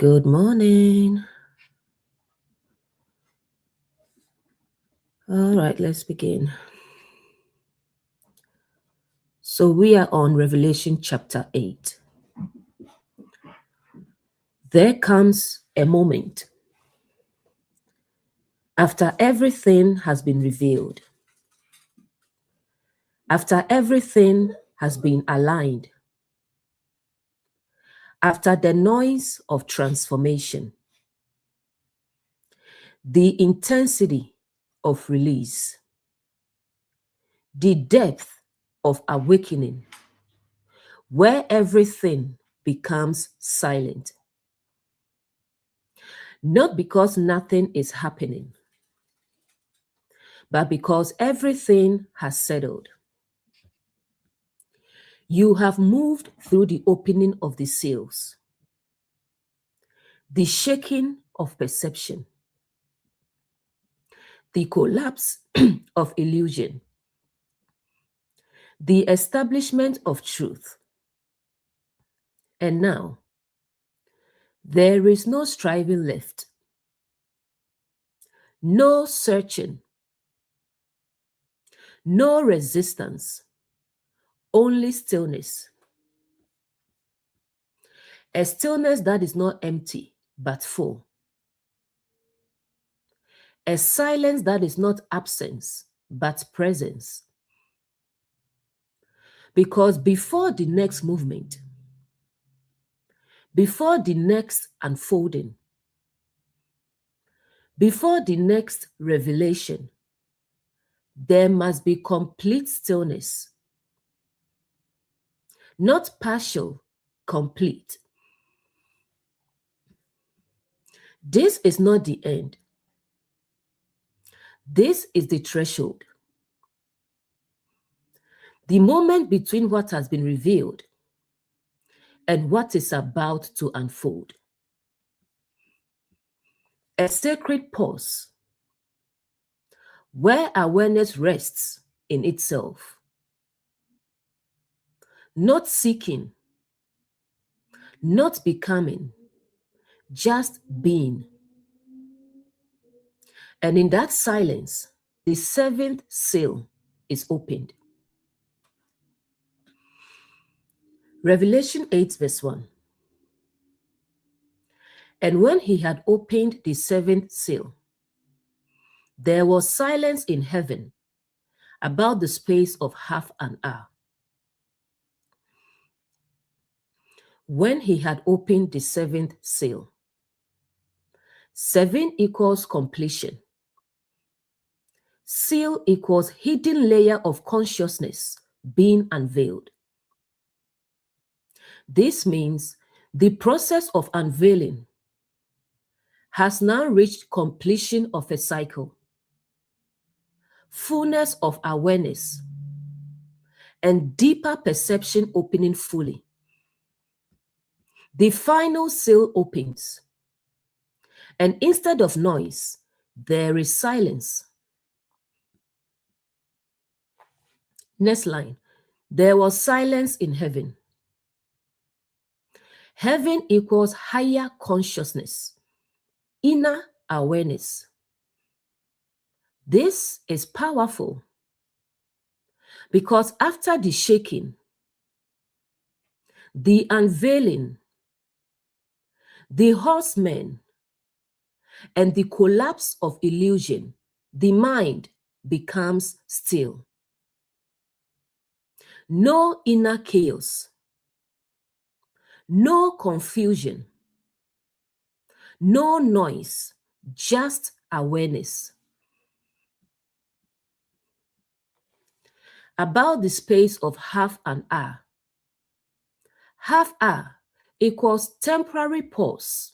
Good morning. All right, let's begin. So we are on Revelation chapter 8. There comes a moment after everything has been revealed, after everything has been aligned, after the noise of transformation, the intensity of release, the depth of awakening, where everything becomes silent. Not because nothing is happening, but because everything has settled. You have moved through the opening of the seals, the shaking of perception, the collapse of illusion, the establishment of truth. And now, there is no striving left, no searching, no resistance, only stillness. A stillness that is not empty, but full. A silence that is not absence, but presence. Because before the next movement, before the next unfolding, before the next revelation, there must be complete stillness. Not partial, complete. This is not the end. This is the threshold. The moment between what has been revealed and what is about to unfold. A sacred pause where awareness rests in itself. Not seeking, not becoming, just being. And in that silence, the seventh seal is opened. Revelation 8 verse 1. And when he had opened the seventh seal, there was silence in heaven about the space of half an hour. When he had opened the seventh seal, 7 equals completion. Seal equals hidden layer of consciousness being unveiled. This means the process of unveiling has now reached completion of a cycle, fullness of awareness, and deeper perception opening fully. The final seal opens, and instead of noise, there is silence. Next line, there was silence in heaven. Heaven equals higher consciousness, inner awareness. This is powerful because after the shaking, the unveiling, the horsemen, and the collapse of illusion, the mind becomes still. No inner chaos, no confusion, no noise, just awareness. About the space of half an hour. Half hour equals temporary pause,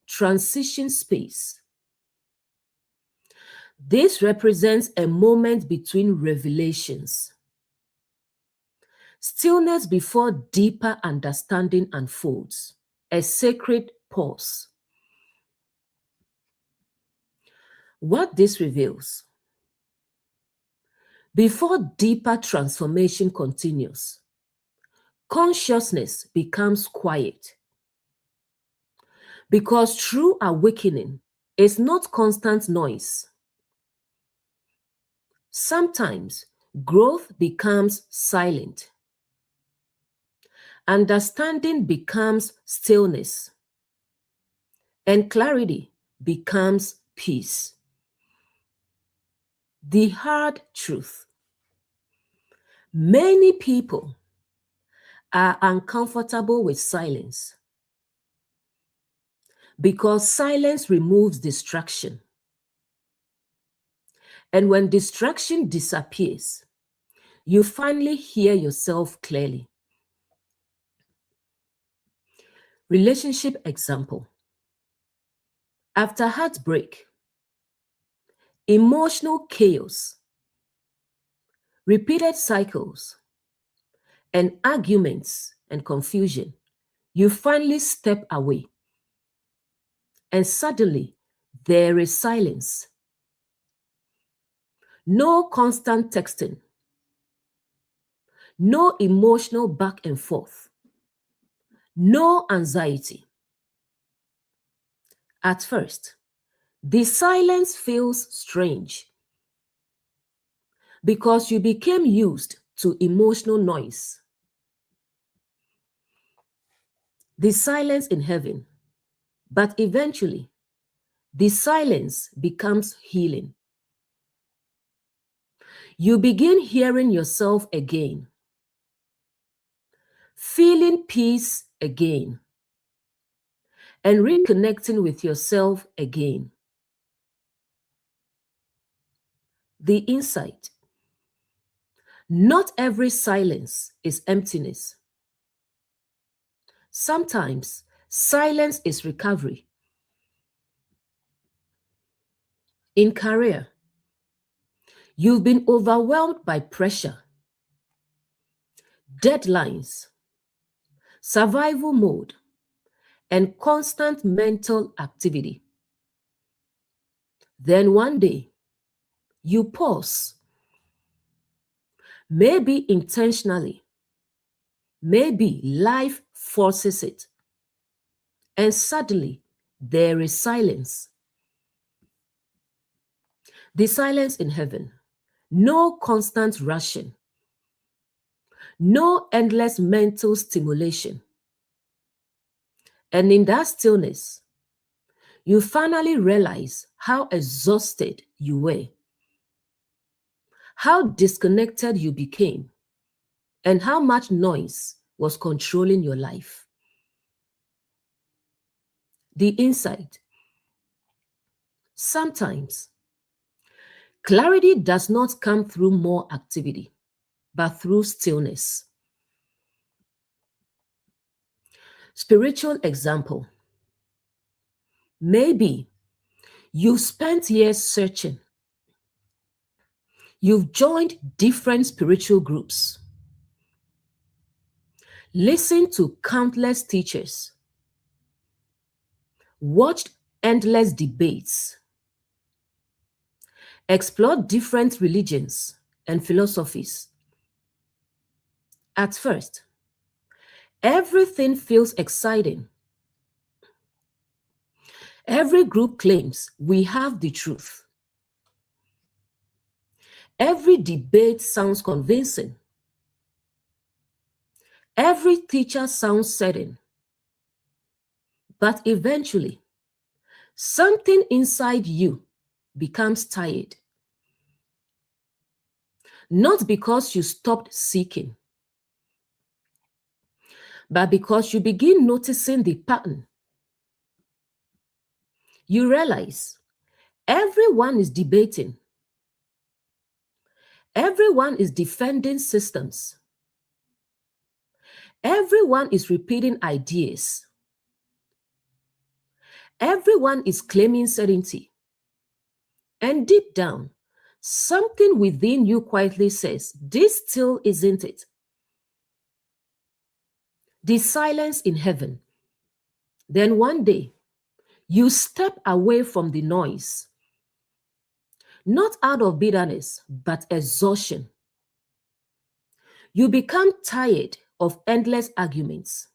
transition space. This represents a moment between revelations. Stillness before deeper understanding unfolds, a sacred pause. What this reveals: before deeper transformation continues, consciousness becomes quiet. Because true awakening is not constant noise. Sometimes growth becomes silent. Understanding becomes stillness. And clarity becomes peace. The hard truth. Many people are uncomfortable with silence because silence removes distraction. And when distraction disappears, you finally hear yourself clearly. Relationship example. After heartbreak, emotional chaos, repeated cycles, and arguments and confusion, you finally step away. And suddenly, there is silence. No constant texting. No emotional back and forth. No anxiety. At first, the silence feels strange because you became used to emotional noise. The silence in heaven. But eventually, the silence becomes healing. You begin hearing yourself again, feeling peace again, and reconnecting with yourself again. The insight. Not every silence is emptiness. Sometimes silence is recovery. In career, you've been overwhelmed by pressure, deadlines, survival mode, and constant mental activity. Then one day, you pause, maybe intentionally, maybe life forces it, and suddenly there is silence. The silence in heaven, no constant rushing, no endless mental stimulation. And in that stillness, you finally realize how exhausted you were, how disconnected you became, and how much noise was controlling your life. The insight. Sometimes, clarity does not come through more activity, but through stillness. Spiritual example. Maybe you've spent years searching. You've joined different spiritual groups, listened to countless teachers, watched endless debates, explored different religions and philosophies. At first, everything feels exciting. Every group claims we have the truth. Every debate sounds convincing. Every teacher sounds certain. But eventually, something inside you becomes tired. Not because you stopped seeking, but because you begin noticing the pattern. You realize everyone is debating. Everyone is defending systems. Everyone is repeating ideas. Everyone is claiming certainty. And deep down, something within you quietly says, this still isn't it. The silence in heaven. Then one day, you step away from the noise, not out of bitterness, but exhaustion. You become tired of endless arguments,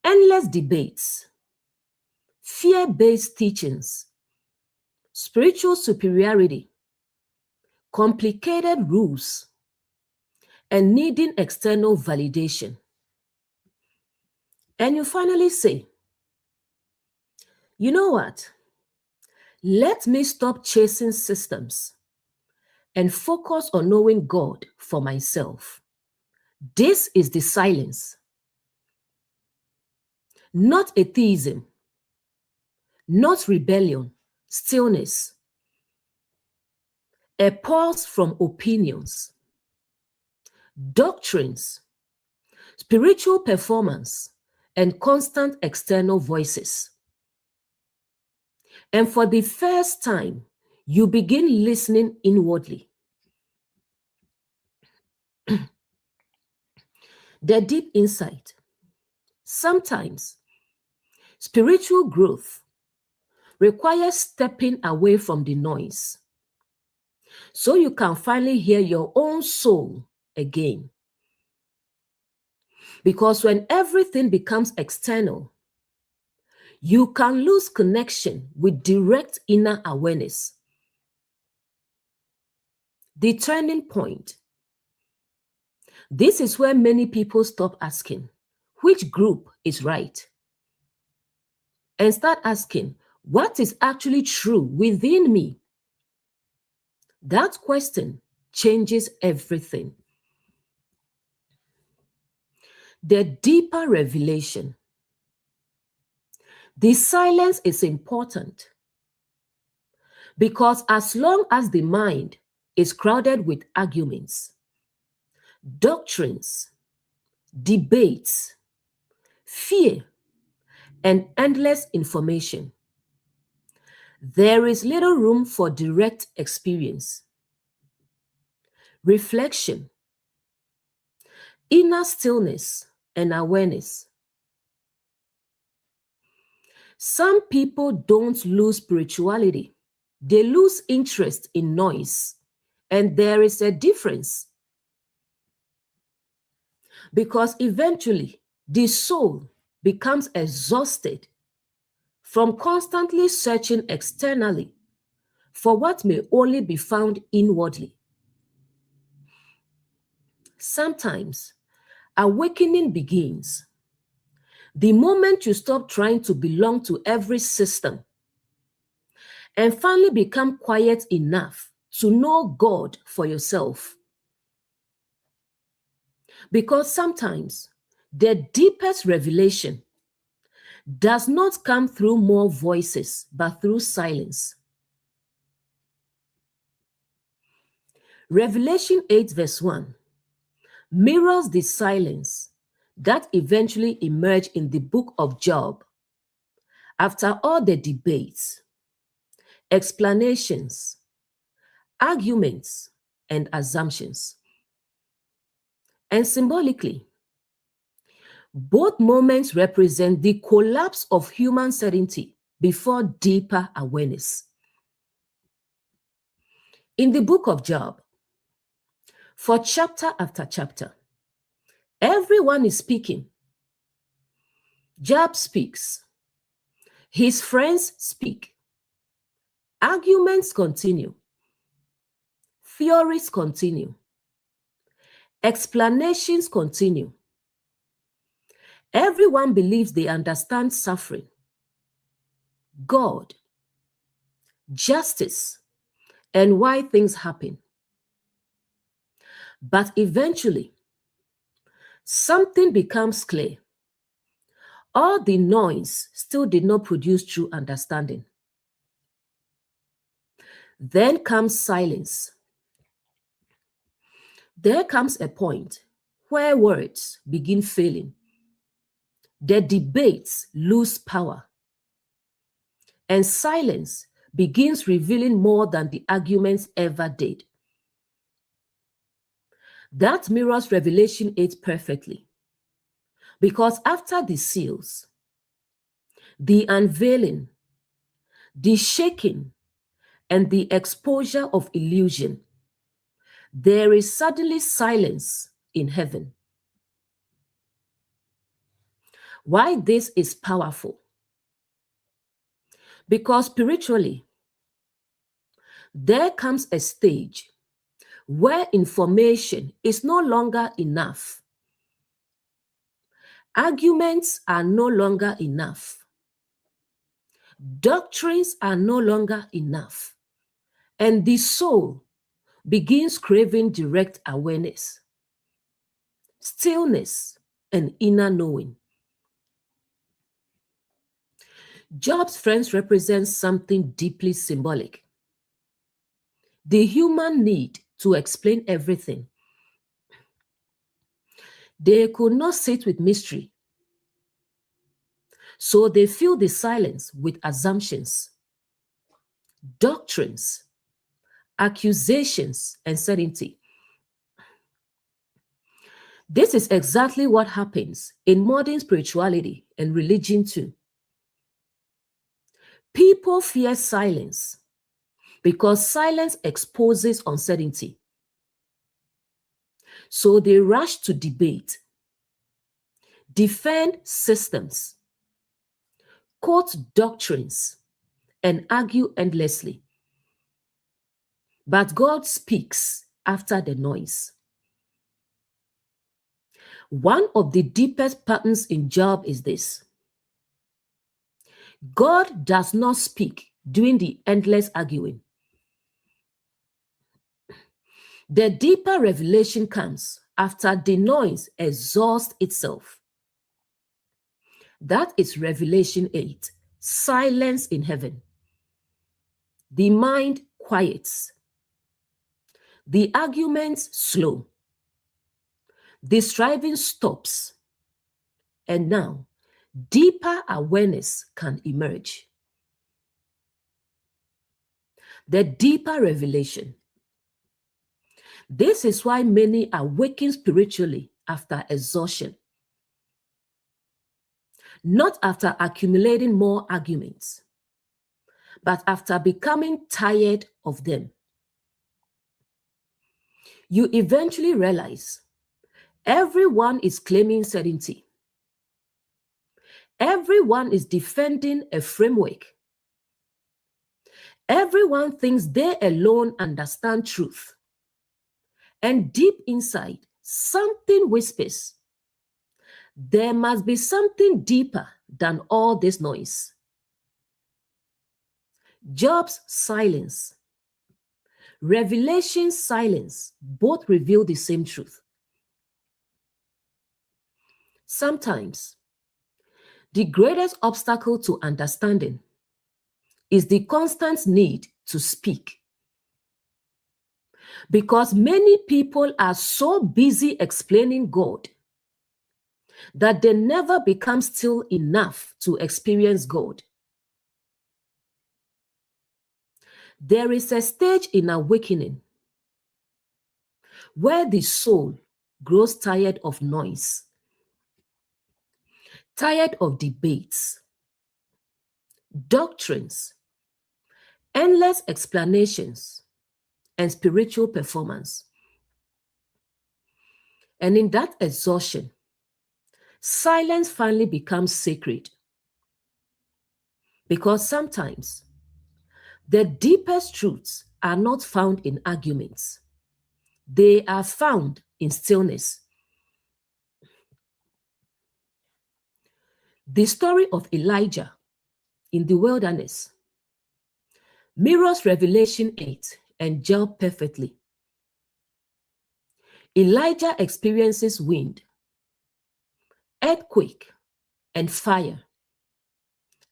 endless debates, fear-based teachings, spiritual superiority, complicated rules, and needing external validation. And you finally say, you know what? Let me stop chasing systems and focus on knowing God for myself. This is the silence, not atheism, not rebellion, stillness, a pause from opinions, doctrines, spiritual performance, and constant external voices. And for the first time, you begin listening inwardly. The deep insight. Sometimes spiritual growth requires stepping away from the noise so you can finally hear your own soul again. Because when everything becomes external, you can lose connection with direct inner awareness. The turning point. This is where many people stop asking, which group is right? And start asking, what is actually true within me? That question changes everything. The deeper revelation. The silence is important because as long as the mind is crowded with arguments, doctrines, debates, fear, and endless information, there is little room for direct experience, reflection, inner stillness, and awareness. Some people don't lose spirituality. They lose interest in noise. And there is a difference. Because eventually, the soul becomes exhausted from constantly searching externally for what may only be found inwardly. Sometimes, awakening begins the moment you stop trying to belong to every system and finally become quiet enough to know God for yourself. Because sometimes the deepest revelation does not come through more voices, but through silence. Revelation 8 verse 1 mirrors the silence that eventually emerged in the book of Job after all the debates, explanations, arguments, and assumptions. And symbolically, both moments represent the collapse of human certainty before deeper awareness. In the book of Job, for chapter after chapter, everyone is speaking. Job speaks. His friends speak. Arguments continue. Theories continue. Explanations continue. Everyone believes they understand suffering, God, justice, and why things happen. But eventually, something becomes clear. All the noise still did not produce true understanding. Then comes silence. There comes a point where words begin failing. The debates lose power. And silence begins revealing more than the arguments ever did. That mirrors Revelation 8 perfectly. Because after the seals, the unveiling, the shaking, and the exposure of illusion, there is suddenly silence in heaven. Why this is powerful? Because spiritually, there comes a stage where information is no longer enough. Arguments are no longer enough. Doctrines are no longer enough. And the soul begins craving direct awareness, stillness, and inner knowing. Job's friends represent something deeply symbolic. The human need to explain everything. They could not sit with mystery, so they fill the silence with assumptions, doctrines, accusations, and certainty. This is exactly what happens in modern spirituality and religion too. People fear silence because silence exposes uncertainty. So they rush to debate, defend systems, quote doctrines, and argue endlessly. But God speaks after the noise. One of the deepest patterns in Job is this: God does not speak during the endless arguing. The deeper revelation comes after the noise exhausts itself. That is Revelation 8, silence in heaven. The mind quiets. The arguments slow. The striving stops. And now, deeper awareness can emerge. The deeper revelation. This is why many awaken spiritually after exhaustion, not after accumulating more arguments, but after becoming tired of them. You eventually realize everyone is claiming certainty. Everyone is defending a framework. Everyone thinks they alone understand truth. And deep inside, something whispers, there must be something deeper than all this noise. Job's silence, Revelation's silence, both reveal the same truth. Sometimes, the greatest obstacle to understanding is the constant need to speak. Because many people are so busy explaining God that they never become still enough to experience God. There is a stage in awakening where the soul grows tired of noise, tired of debates, doctrines, endless explanations, and spiritual performance. And in that exhaustion, silence finally becomes sacred. Because sometimes the deepest truths are not found in arguments. They are found in stillness. The story of Elijah in the wilderness mirrors Revelation 8 and Job perfectly. Elijah experiences wind, earthquake, and fire.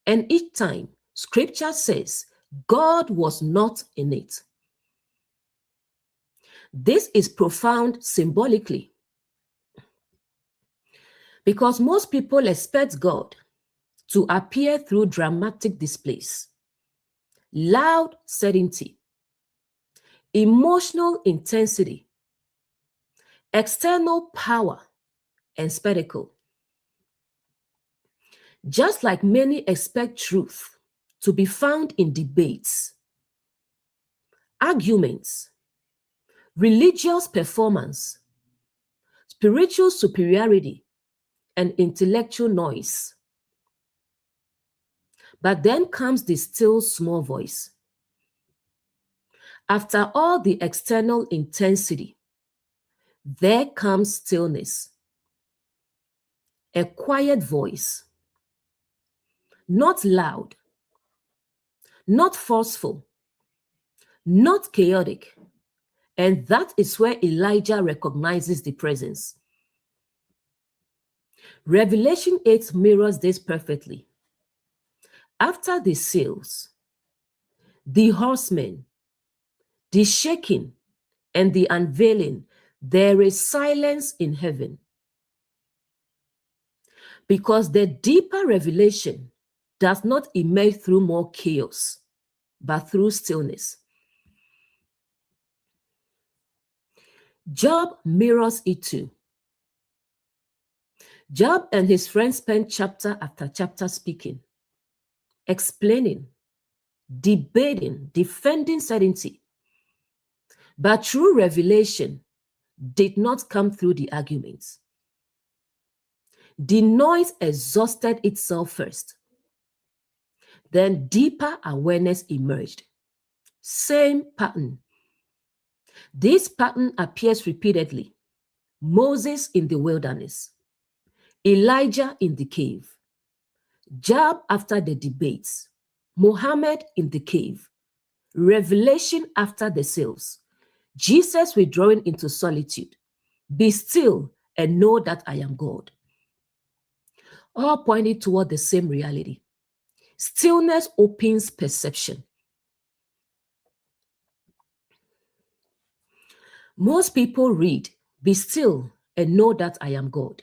And each time, scripture says God was not in it. This is profound symbolically, because most people expect God to appear through dramatic displays, loud certainty, emotional intensity, external power, and spectacle. Just like many expect truth to be found in debates, arguments, religious performance, spiritual superiority, and intellectual noise. But then comes the still small voice. After all the external intensity, there comes stillness, a quiet voice, not loud, not forceful, not chaotic. And that is where Elijah recognizes the presence. Revelation 8 mirrors this perfectly. After the seals, the horsemen, the shaking, and the unveiling, there is silence in heaven. Because the deeper revelation does not emerge through more chaos, but through stillness. Job mirrors it too. Job and his friends spent chapter after chapter speaking, explaining, debating, defending certainty. But true revelation did not come through the arguments. The noise exhausted itself first. Then deeper awareness emerged. Same pattern. This pattern appears repeatedly. Moses in the wilderness, Elijah in the cave, Job after the debates, Muhammad in the cave, revelation after the seals, Jesus withdrawing into solitude. Be still and know that I am God. All pointing toward the same reality. Stillness opens perception. Most people read, be still and know that I am God.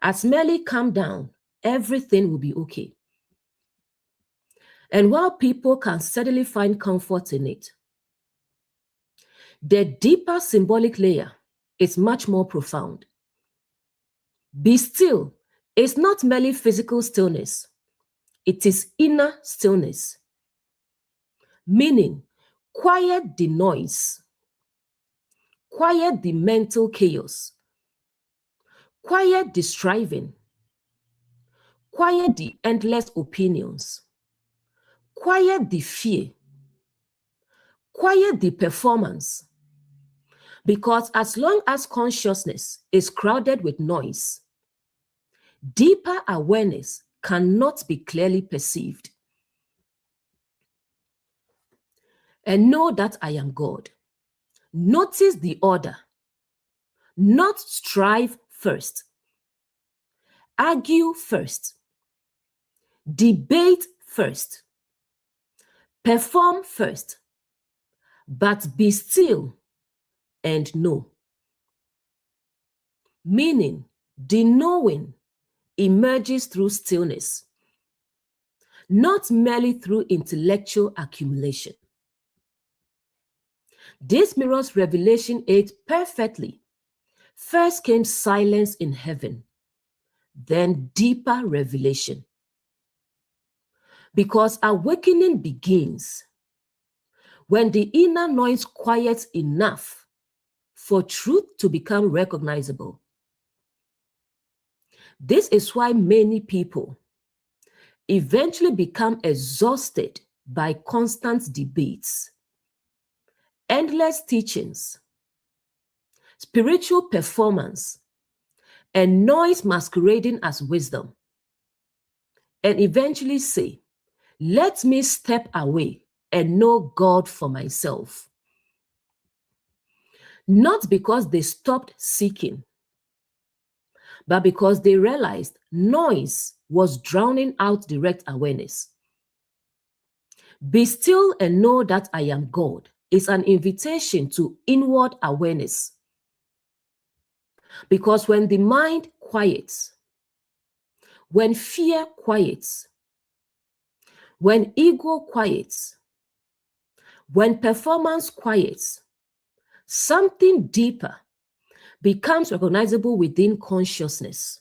As merely calm down, everything will be okay. And while people can steadily find comfort in it, the deeper symbolic layer is much more profound. Be still is not merely physical stillness, it is inner stillness, meaning quiet the noise, quiet the mental chaos, quiet the striving, quiet the endless opinions, quiet the fear, quiet the performance. Because as long as consciousness is crowded with noise, deeper awareness cannot be clearly perceived. And know that I am God. Notice the order. Not strive first. Argue first. Debate first. Perform first. But be still and know. Meaning, the knowing emerges through stillness, not merely through intellectual accumulation. This mirrors Revelation 8 perfectly. First came silence in heaven, then deeper revelation. Because awakening begins when the inner noise quiets enough for truth to become recognizable. This is why many people eventually become exhausted by constant debates, endless teachings, spiritual performance, and noise masquerading as wisdom, and eventually say, let me step away and know God for myself. Not because they stopped seeking, but because they realized noise was drowning out direct awareness. Be still and know that I am God is an invitation to inward awareness. Because when the mind quiets, when fear quiets, when ego quiets, when performance quiets, something deeper becomes recognizable within consciousness.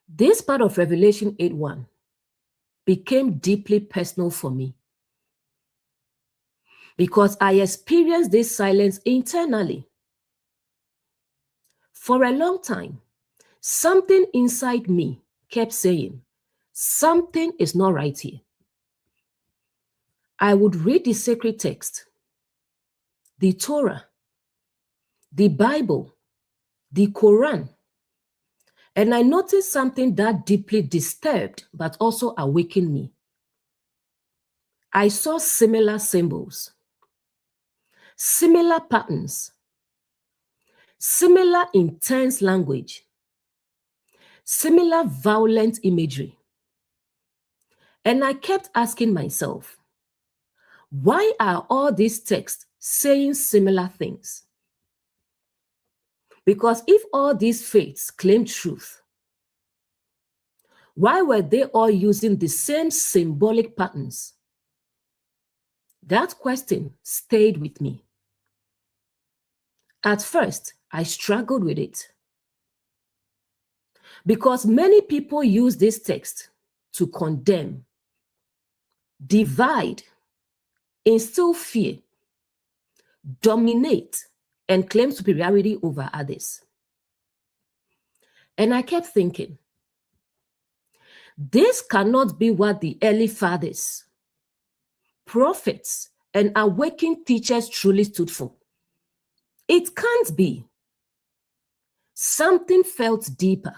This part of Revelation 8:1 became deeply personal for me because I experienced this silence internally. For a long time, something inside me kept saying, something is not right here. I would read the sacred text, the Torah, the Bible, the Quran, and I noticed something that deeply disturbed but also awakened me. I saw similar symbols, similar patterns, similar intense language, similar violent imagery. And I kept asking myself, why are all these texts saying similar things? Because if all these faiths claim truth, why were they all using the same symbolic patterns? That question stayed with me. At first, I struggled with it because many people use this text to condemn, divide, instill fear, dominate, and claim superiority over others. And I kept thinking, this cannot be what the early fathers, prophets, and awakened teachers truly stood for. It can't be. Something felt deeper.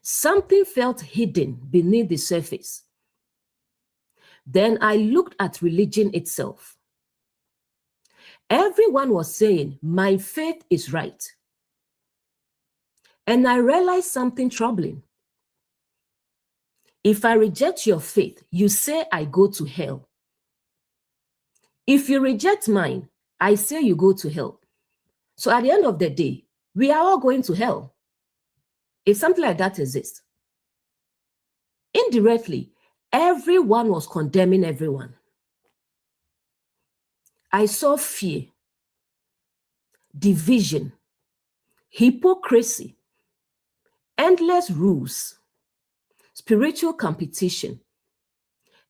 Something felt hidden beneath the surface. Then I looked at religion itself. Everyone was saying, my faith is right. And I realized something troubling. If I reject your faith, you say I go to hell. If you reject mine, I say you go to hell. So at the end of the day, we are all going to hell. If something like that exists. Indirectly, everyone was condemning everyone. I saw fear, division, hypocrisy, endless rules, spiritual competition,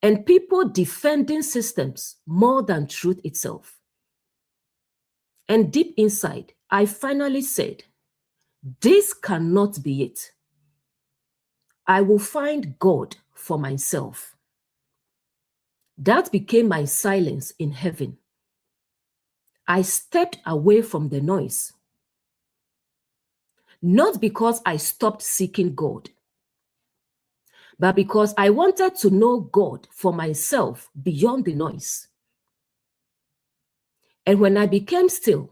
and people defending systems more than truth itself. And deep inside, I finally said, this cannot be it. I will find God for myself. That became my silence in heaven. I stepped away from the noise. Not because I stopped seeking God, but because I wanted to know God for myself beyond the noise. And when I became still,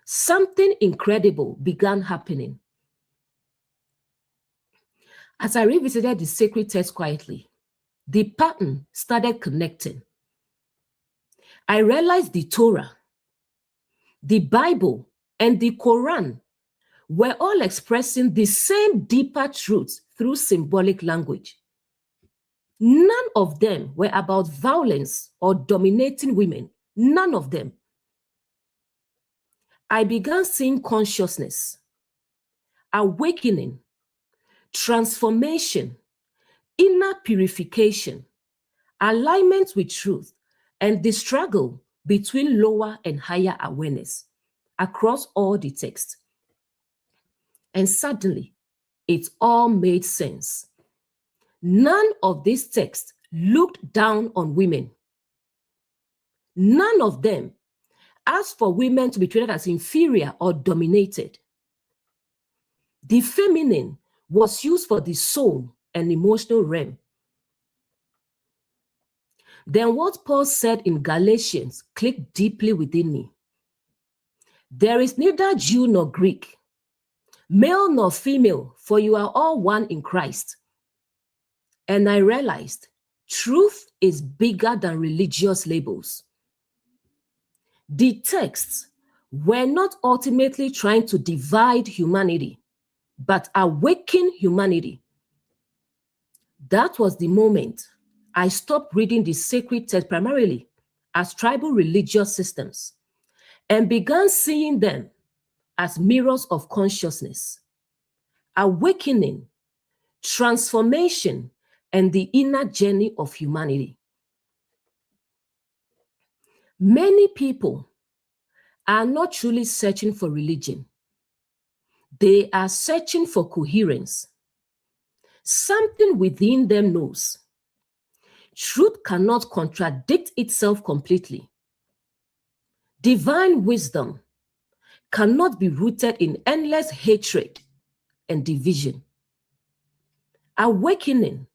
something incredible began happening. As I revisited the sacred text quietly, the pattern started connecting. I realized the Torah, the Bible, and the Quran were all expressing the same deeper truths through symbolic language. None of them were about violence or dominating women. None of them. I began seeing consciousness, awakening, transformation, inner purification, alignment with truth, and the struggle between lower and higher awareness across all the text. And suddenly, it all made sense. None of these texts looked down on women. None of them asked for women to be treated as inferior or dominated. The feminine was used for the soul and emotional realm. Then what Paul said in Galatians clicked deeply within me. There is neither Jew nor Greek, male nor female, for you are all one in Christ. And I realized truth is bigger than religious labels. The texts were not ultimately trying to divide humanity, but awaken humanity. That was the moment I stopped reading the sacred text primarily as tribal religious systems and began seeing them as mirrors of consciousness, awakening, transformation, and the inner journey of humanity. Many people are not truly searching for religion. They are searching for coherence, something within them knows truth cannot contradict itself completely. Divine wisdom cannot be rooted in endless hatred and division. Awakening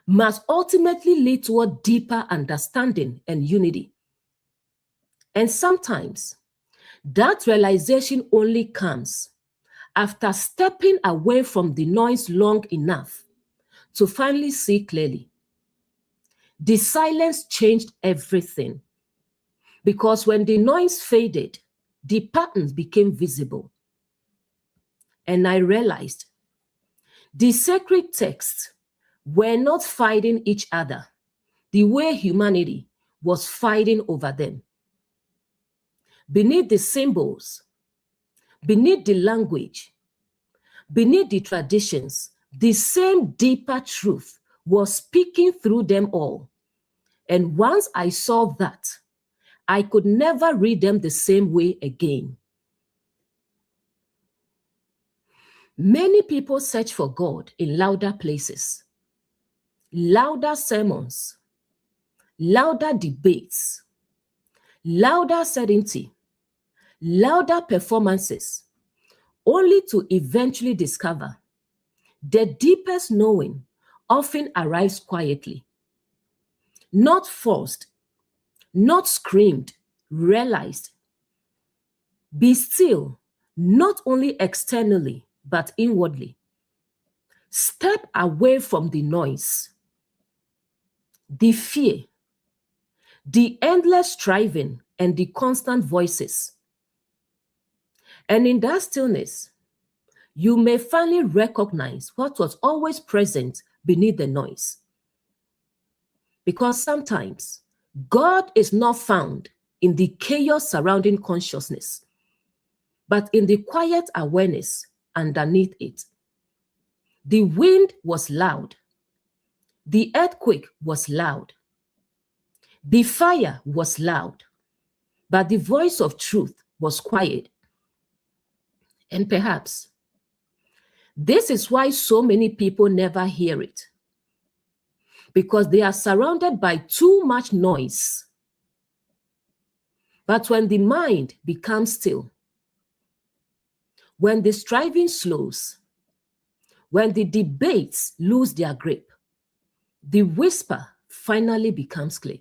must ultimately lead toward deeper understanding and unity. And sometimes that realization only comes after stepping away from the noise long enough to finally see clearly. The silence changed everything, because when the noise faded, the patterns became visible. And I realized the sacred texts were not fighting each other the way humanity was fighting over them. Beneath the symbols, beneath the language, beneath the traditions, the same deeper truth was speaking through them all. And once I saw that, I could never read them the same way again. Many people search for God in louder places, louder sermons, louder debates, louder certainty, louder performances, only to eventually discover the deepest knowing often arrives quietly, not forced, not screamed, realized. Be still, not only externally, but inwardly. Step away from the noise, the fear, the endless striving, and the constant voices. And in that stillness, you may finally recognize what was always present beneath the noise. Because sometimes God is not found in the chaos surrounding consciousness, but in the quiet awareness underneath it. The wind was loud. The earthquake was loud. The fire was loud. But the voice of truth was quiet. And perhaps this is why so many people never hear it, because they are surrounded by too much noise. But when the mind becomes still, when the striving slows, when the debates lose their grip, the whisper finally becomes clear.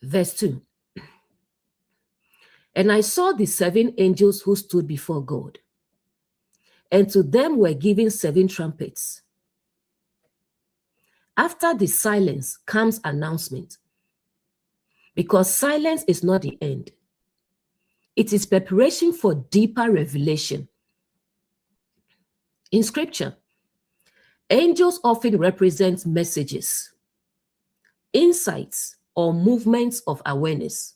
Verse 2. And I saw the 7 angels who stood before God, and to them were given 7 trumpets. After the silence comes announcement, because silence is not the end. It is preparation for deeper revelation. In scripture, angels often represent messages, insights, or movements of awareness.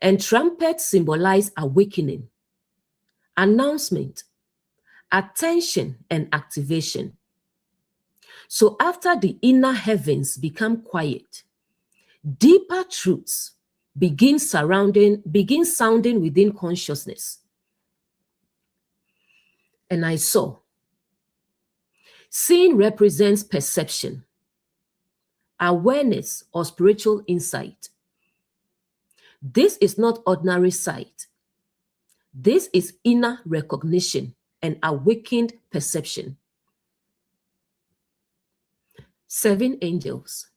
And trumpets symbolize awakening, announcement, attention, and activation. So after the inner heavens become quiet, deeper truths begin sounding within consciousness. And I saw, seeing represents perception, awareness, or spiritual insight. This is not ordinary sight. This is inner recognition and awakened perception. 7 angels.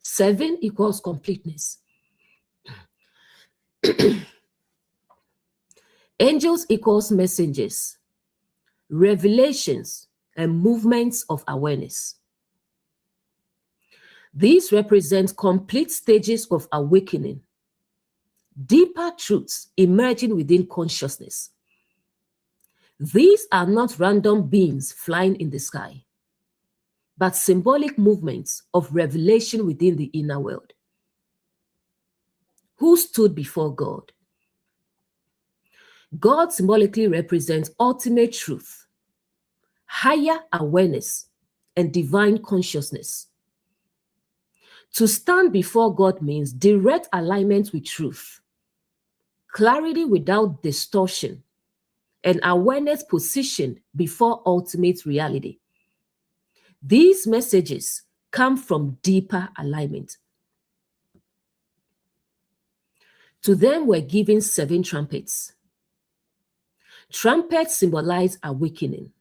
7 equals completeness. Angels equals messengers, revelations, and movements of awareness. These represent complete stages of awakening, deeper truths emerging within consciousness. These are not random beings flying in the sky, but symbolic movements of revelation within the inner world. Who stood before God? God symbolically represents ultimate truth, higher awareness, and divine consciousness. To stand before God means direct alignment with truth, clarity without distortion, and awareness positioned before ultimate reality. These messages come from deeper alignment. To them were given 7 trumpets. Trumpets symbolize awakening,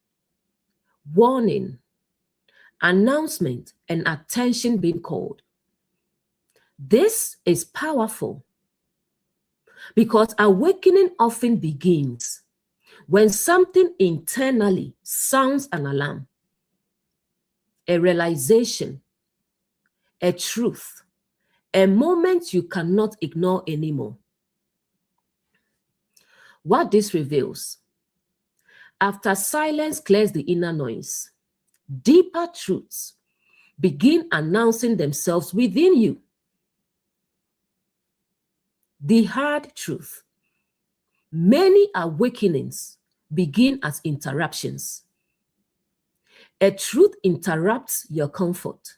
warning, announcement, and attention being called. This is powerful because awakening often begins when something internally sounds an alarm, a realization, a truth, a moment you cannot ignore anymore. What this reveals: after silence clears the inner noise, deeper truths begin announcing themselves within you. The hard truth: many awakenings begin as interruptions. A truth interrupts your comfort.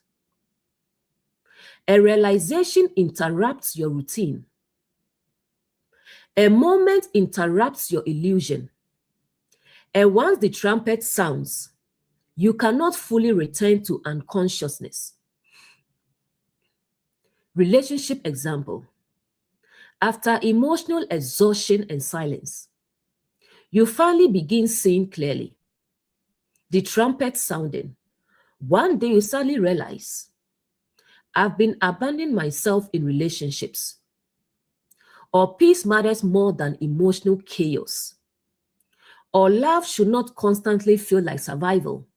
A realization interrupts your routine. A moment interrupts your illusion. And once the trumpet sounds, you cannot fully return to unconsciousness. Relationship example: after emotional exhaustion and silence, you finally begin seeing clearly. The trumpet sounding. One day you suddenly realize, I've been abandoning myself in relationships. Or peace matters more than emotional chaos. Or love should not constantly feel like survival.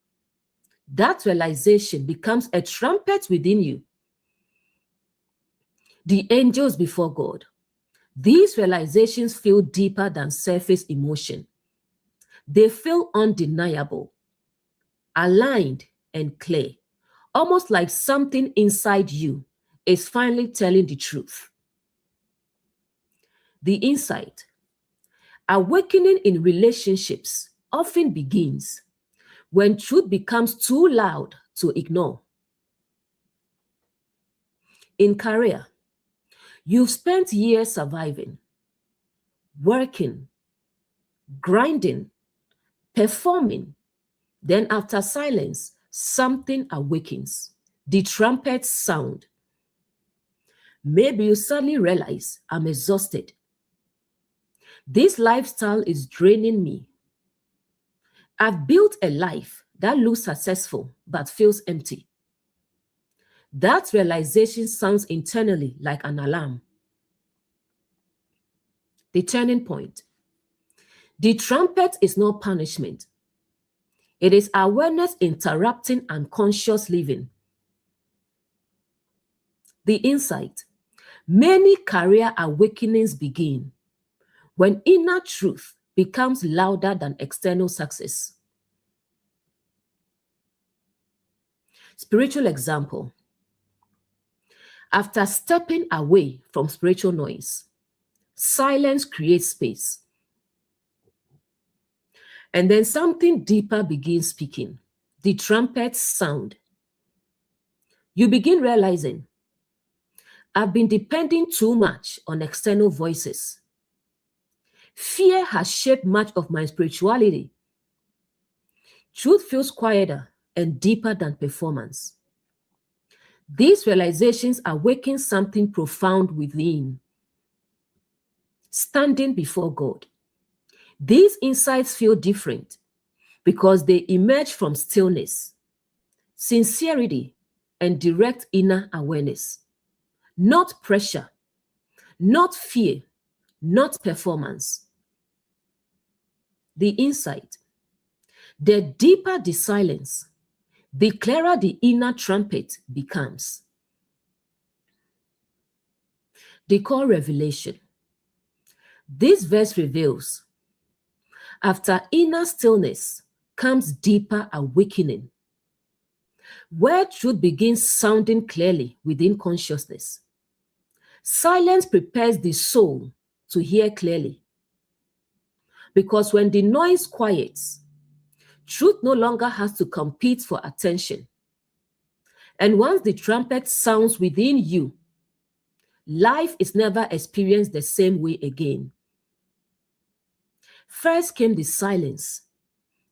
That realization becomes a trumpet within you. The angels before God. These realizations feel deeper than surface emotion. They feel undeniable, aligned, and clear, almost like something inside you is finally telling the truth. The insight: awakening in relationships often begins when truth becomes too loud to ignore. In career, you've spent years surviving, working, grinding, performing. Then after silence, something awakens. The trumpets sound. Maybe you suddenly realize, I'm exhausted. This lifestyle is draining me. I've built a life that looks successful but feels empty. That realization sounds internally like an alarm. The turning point: the trumpet is not punishment. It is awareness interrupting unconscious living. The insight: many career awakenings begin when inner truth becomes louder than external success. Spiritual example: after stepping away from spiritual noise, silence creates space. And then something deeper begins speaking. The trumpets sound. You begin realizing, I've been depending too much on external voices. Fear has shaped much of my spirituality. Truth feels quieter and deeper than performance. These realizations awaken something profound within. Standing before God. These insights feel different because they emerge from stillness, sincerity, and direct inner awareness. Not pressure, not fear, not performance. The insight: the deeper the silence, the clearer the inner trumpet becomes. The core revelation. This verse reveals, after inner stillness comes deeper awakening, where truth begins sounding clearly within consciousness. Silence prepares the soul to hear clearly. Because when the noise quiets, truth no longer has to compete for attention. And once the trumpet sounds within you, life is never experienced the same way again. First came the silence,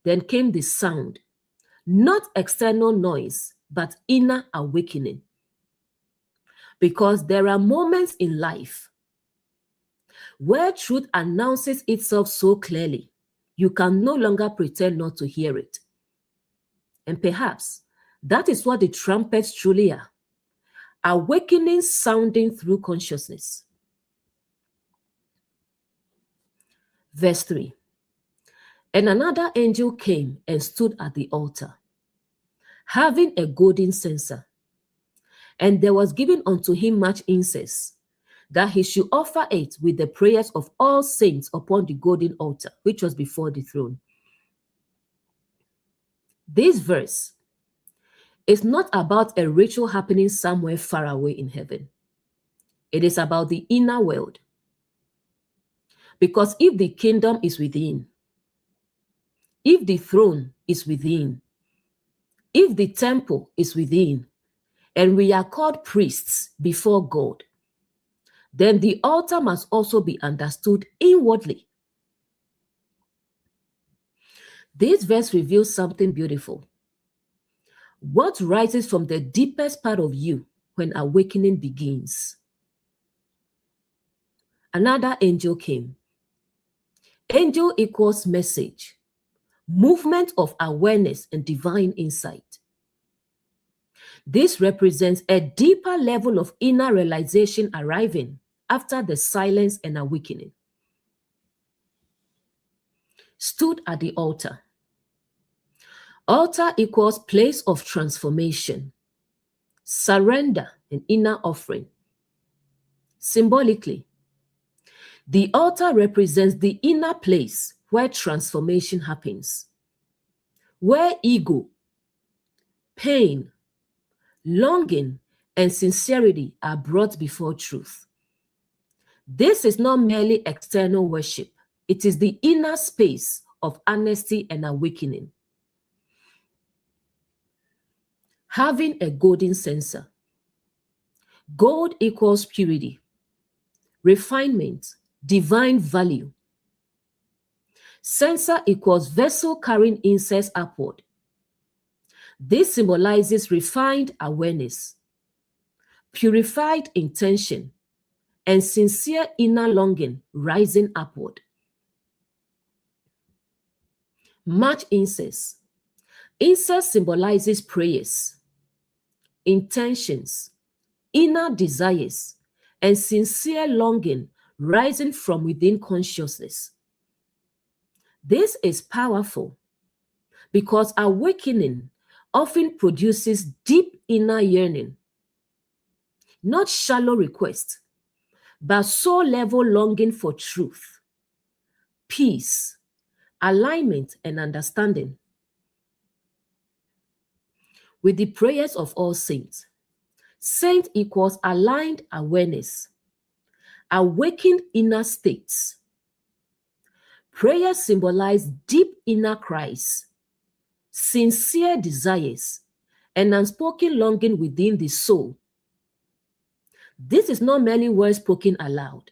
then came the sound, not external noise, but inner awakening. Because there are moments in life where truth announces itself so clearly, you can no longer pretend not to hear it. And perhaps that is what the trumpets truly are: awakening sounding through consciousness. Verse 3. And another angel came and stood at the altar, having a golden censer. And there was given unto him much incense, that he should offer it with the prayers of all saints upon the golden altar, which was before the throne. This verse is not about a ritual happening somewhere far away in heaven. It is about the inner world. Because if the kingdom is within, if the throne is within, if the temple is within, and we are called priests before God, then the altar must also be understood inwardly. This verse reveals something beautiful. What rises from the deepest part of you when awakening begins? Another angel came. Angel equals message, movement of awareness and divine insight. This represents a deeper level of inner realization arriving after the silence and awakening. Stood at the altar. Altar equals place of transformation, surrender, and inner offering. Symbolically, the altar represents the inner place where transformation happens, where ego, pain, longing, and sincerity are brought before truth. This is not merely external worship. It is the inner space of honesty and awakening. Having a golden censer. Gold equals purity, refinement, divine value. Censer equals vessel carrying incense upward. This symbolizes refined awareness, purified intention, and sincere inner longing rising upward. Much incense. Incense symbolizes prayers, intentions, inner desires, and sincere longing rising from within consciousness. This is powerful because awakening often produces deep inner yearning, not shallow request, but soul-level longing for truth, peace, alignment, and understanding. With the prayers of all saints, saint equals aligned awareness, awakened inner states. Prayers symbolize deep inner cries, sincere desires, and unspoken longing within the soul. This is not merely words spoken aloud.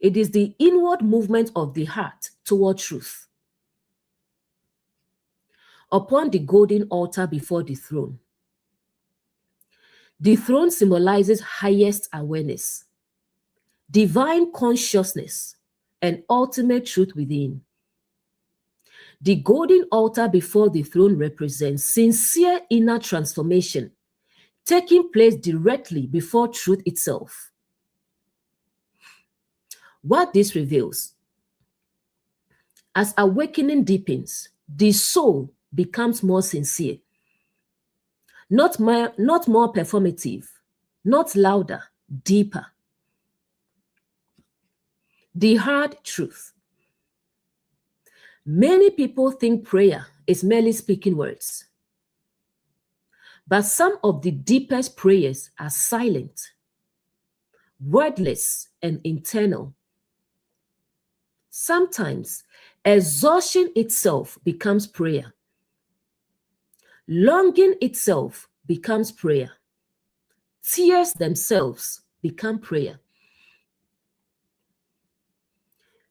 It is the inward movement of the heart toward truth. Upon the golden altar before the throne symbolizes highest awareness, divine consciousness, and ultimate truth within. The golden altar before the throne represents sincere inner transformation taking place directly before truth itself. What this reveals: as awakening deepens, the soul becomes more sincere, not more performative, not louder, deeper. The hard truth. Many people think prayer is merely speaking words, but some of the deepest prayers are silent, wordless, and internal. Sometimes exhaustion itself becomes prayer. Longing itself becomes prayer. Tears themselves become prayer.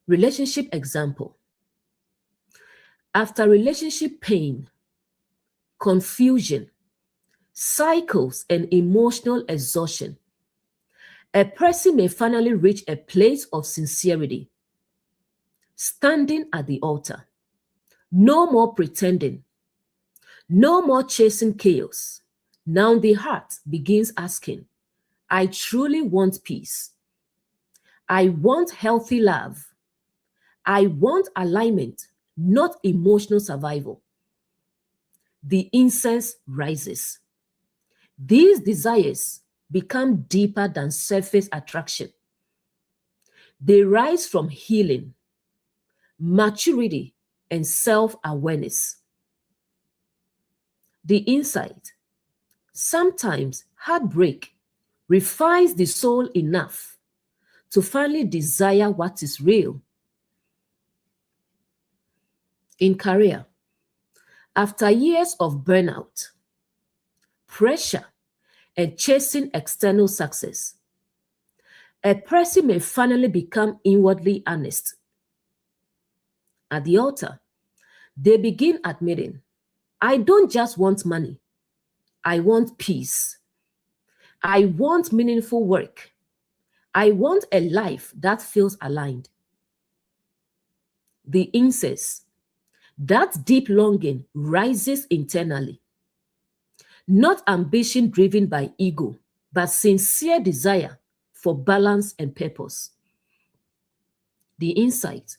Relationship example. After relationship pain, confusion, cycles, and emotional exhaustion, a person may finally reach a place of sincerity, standing at the altar. No more pretending, no more chasing chaos. Now the heart begins asking, I truly want peace. I want healthy love. I want alignment, not emotional survival. The incense rises. These desires become deeper than surface attraction. They rise from healing, maturity, and self-awareness. The insight. Sometimes heartbreak refines the soul enough to finally desire what is real. In career, after years of burnout, pressure, and chasing external success, a person may finally become inwardly honest. At the altar, they begin admitting, I don't just want money, I want peace. I want meaningful work. I want a life that feels aligned. The incense, that deep longing rises internally. Not ambition driven by ego, but sincere desire for balance and purpose. The insight.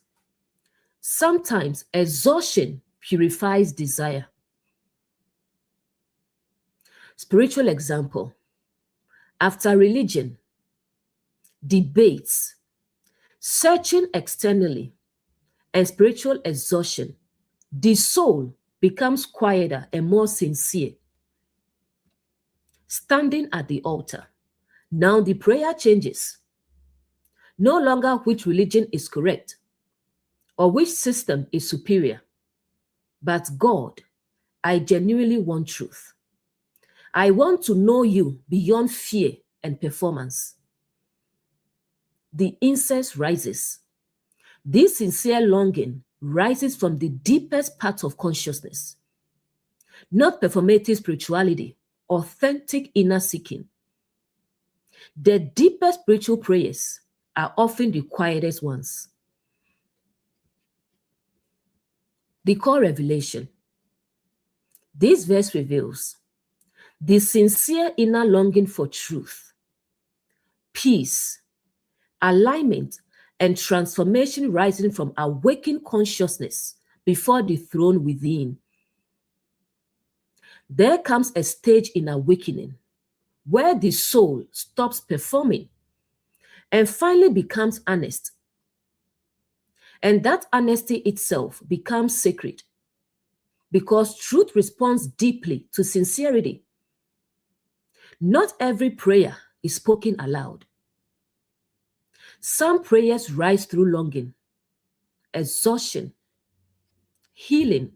Sometimes exhaustion purifies desire. Spiritual example. After religion, debates, searching externally, and spiritual exhaustion, the soul becomes quieter and more sincere. Standing at the altar. Now the prayer changes. No longer which religion is correct or which system is superior, but God, I genuinely want truth. I want to know you beyond fear and performance. The incense rises. This sincere longing rises from the deepest part of consciousness, not performative spirituality, authentic inner seeking. The deepest spiritual prayers are often the quietest ones. The core revelation. This verse reveals the sincere inner longing for truth, peace, alignment, and transformation rising from awakened consciousness before the throne within. There comes a stage in awakening where the soul stops performing and finally becomes honest. And that honesty itself becomes sacred because truth responds deeply to sincerity. Not every prayer is spoken aloud. Some prayers rise through longing, exhaustion, healing,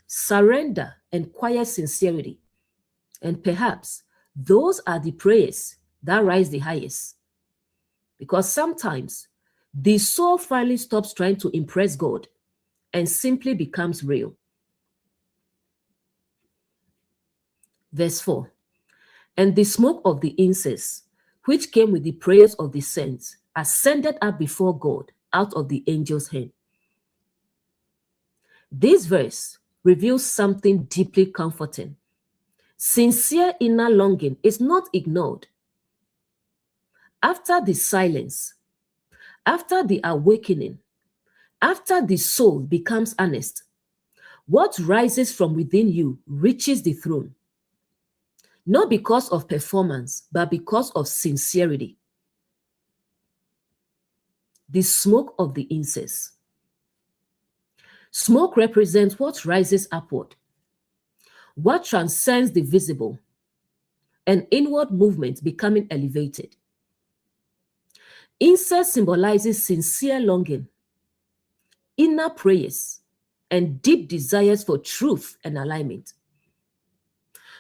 surrender, and quiet sincerity. And perhaps those are the prayers that rise the highest. Because sometimes the soul finally stops trying to impress God and simply becomes real. Verse 4. And the smoke of the incense, which came with the prayers of the saints, ascended up before God out of the angel's hand. This verse reveals something deeply comforting. Sincere inner longing is not ignored. After the silence, after the awakening, after the soul becomes honest, what rises from within you reaches the throne. Not because of performance, but because of sincerity. The smoke of the incense. Smoke represents what rises upward, what transcends the visible, an inward movement becoming elevated. Incense symbolizes sincere longing, inner prayers, and deep desires for truth and alignment.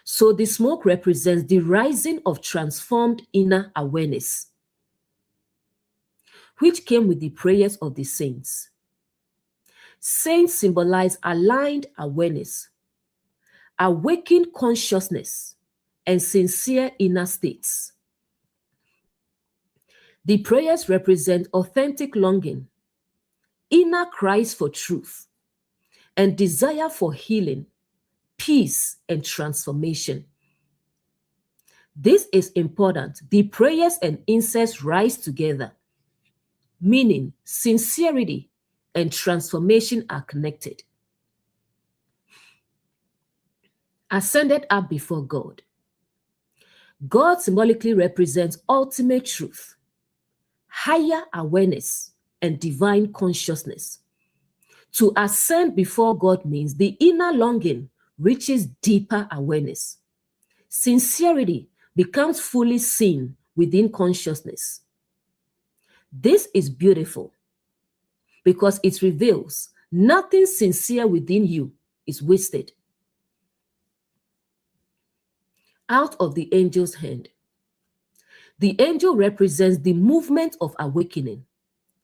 So the smoke represents the rising of transformed inner awareness. which came with the prayers of the saints. Saints symbolize aligned awareness, awakened consciousness, and sincere inner states. The prayers represent authentic longing, inner cries for truth, and desire for healing, peace, and transformation. This is important. The prayers and incense rise together, meaning sincerity and transformation are connected. Ascended up before God. God symbolically represents ultimate truth, higher awareness, and divine consciousness. To ascend before God means the inner longing reaches deeper awareness. Sincerity becomes fully seen within consciousness. This is beautiful because it reveals nothing sincere within you is wasted. Out of the angel's hand. The angel represents the movement of awakening,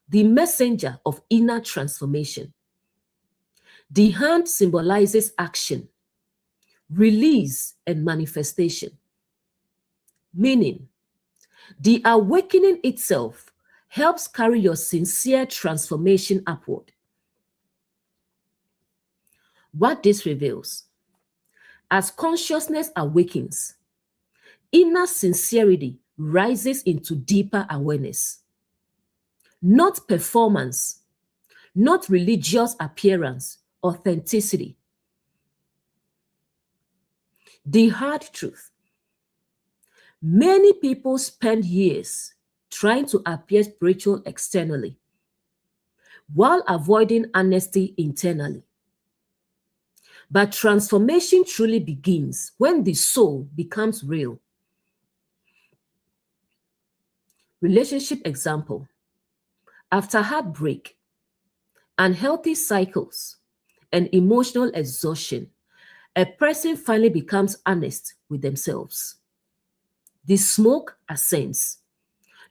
the messenger of inner transformation. The hand symbolizes action, release, and manifestation. Meaning, the awakening itself helps carry your sincere transformation upward. What this reveals: as consciousness awakens, inner sincerity rises into deeper awareness. Not performance, not religious appearance, authenticity. The hard truth: many people spend years trying to appear spiritual externally while avoiding honesty internally. But transformation truly begins when the soul becomes real. Relationship example: after heartbreak, unhealthy cycles, and emotional exhaustion, a person finally becomes honest with themselves. The smoke ascends.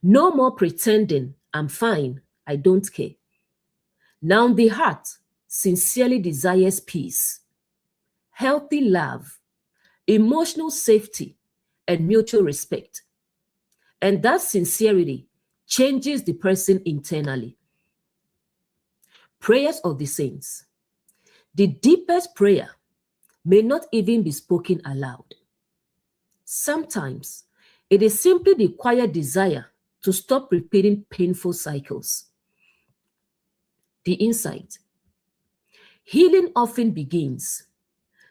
No more pretending, I'm fine, I don't care. Now the heart sincerely desires peace, healthy love, emotional safety, and mutual respect. And that sincerity changes the person internally. Prayers of the saints. The deepest prayer may not even be spoken aloud. Sometimes it is simply the quiet desire to stop repeating painful cycles. The insight: healing often begins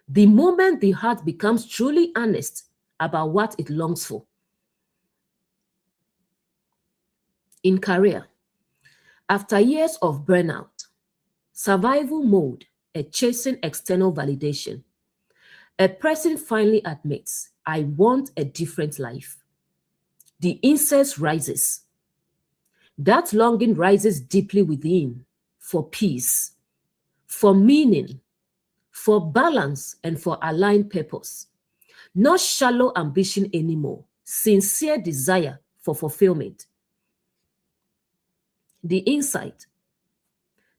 the moment the heart becomes truly honest about what it longs for. In career, after years of burnout, survival mode, and chasing external validation, a person finally admits, I want a different life. The incense rises. That longing rises deeply within for peace, for meaning, for balance, and for aligned purpose. Not shallow ambition anymore, sincere desire for fulfillment. The insight: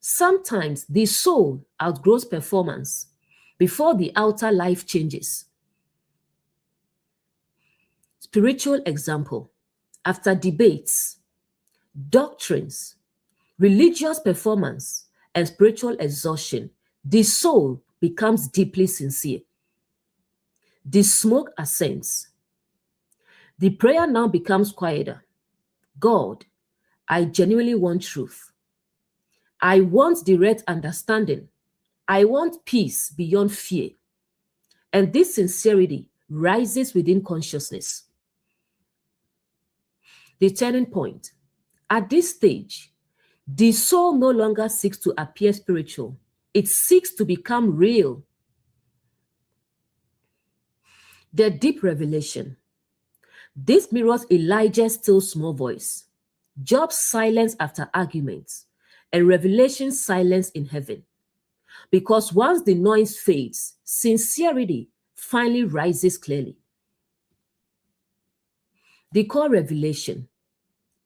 sometimes the soul outgrows performance before the outer life changes. Spiritual example: after debates, doctrines, religious performance, and spiritual exhaustion, the soul becomes deeply sincere. The smoke ascends. The prayer now becomes quieter. God, I genuinely want truth. I want direct understanding. I want peace beyond fear. And this sincerity rises within consciousness. The turning point: at this stage, the soul no longer seeks to appear spiritual. It seeks to become real. The deep revelation. This mirrors Elijah's still small voice, Job's silence after arguments, and Revelation's silence in heaven. Because once the noise fades, sincerity finally rises clearly. The core revelation.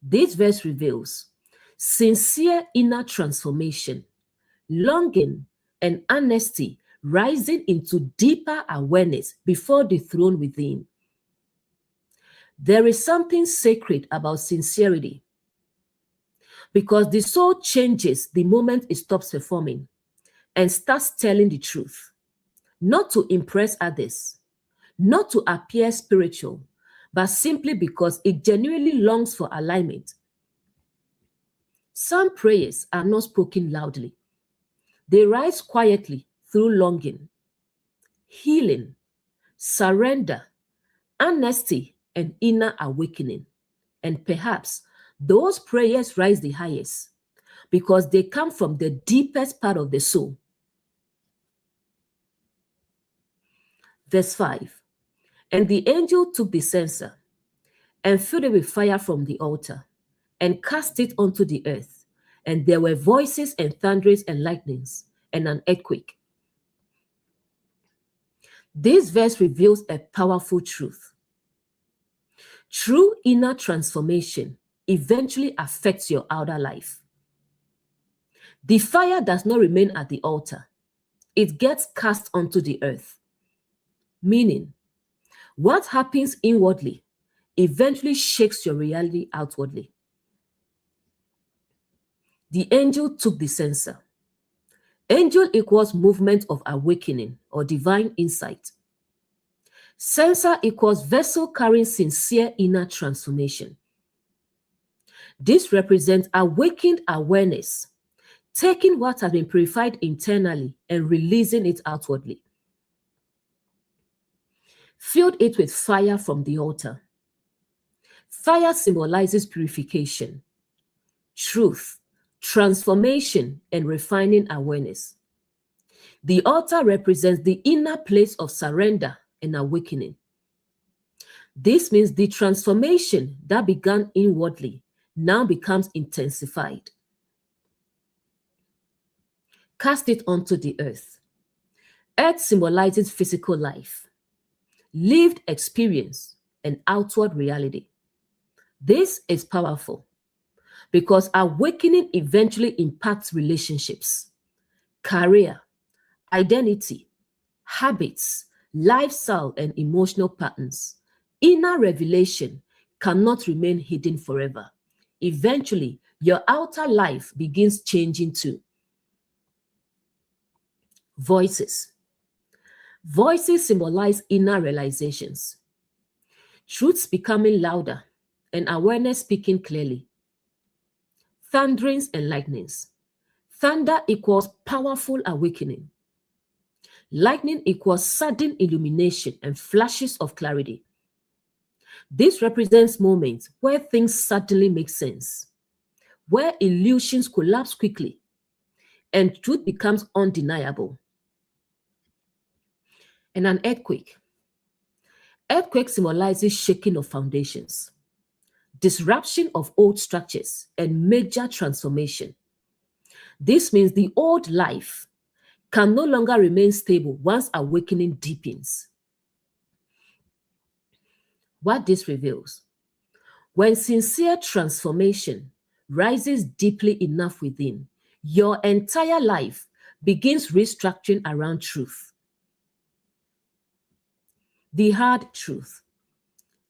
This verse reveals Sincere inner transformation, longing, and honesty rising into deeper awareness before the throne within. There is something sacred about sincerity because the soul changes the moment it stops performing and starts telling the truth, not to impress others, not to appear spiritual, but simply because it genuinely longs for alignment. Some prayers are not spoken loudly. They rise quietly through longing, healing, surrender, honesty, and inner awakening. And perhaps those prayers rise the highest because they come from the deepest part of the soul. Verse 5. And the angel took the censer and filled it with fire from the altar and cast it onto the earth. And there were voices and thunderings and lightnings and an earthquake. This verse reveals a powerful truth. True inner transformation eventually affects your outer life. The fire does not remain at the altar. It gets cast onto the earth. Meaning, what happens inwardly eventually shakes your reality outwardly. The angel took the censer. Angel equals movement of awakening or divine insight. Censer equals vessel carrying sincere inner transformation. This represents awakened awareness, taking what has been purified internally and releasing it outwardly. Filled it with fire from the altar. Fire symbolizes purification, truth, transformation, and refining awareness. The altar represents the inner place of surrender and awakening. This means the transformation that began inwardly now becomes intensified. Cast it onto the earth. Earth symbolizes physical life, lived experience, and outward reality. This is powerful because awakening eventually impacts relationships, career, identity, habits, lifestyle, and emotional patterns. Inner revelation cannot remain hidden forever. Eventually, your outer life begins changing too. Voices. Voices symbolize inner realizations. Truths becoming louder and awareness speaking clearly. Thunderings and lightnings. Thunder equals powerful awakening. Lightning equals sudden illumination and flashes of clarity. This represents moments where things suddenly make sense, where illusions collapse quickly, and truth becomes undeniable. And an earthquake. Earthquake symbolizes shaking of foundations, disruption of old structures, and major transformation. This means the old life can no longer remain stable once awakening deepens. What this reveals: when sincere transformation rises deeply enough within, your entire life begins restructuring around truth. The hard truth: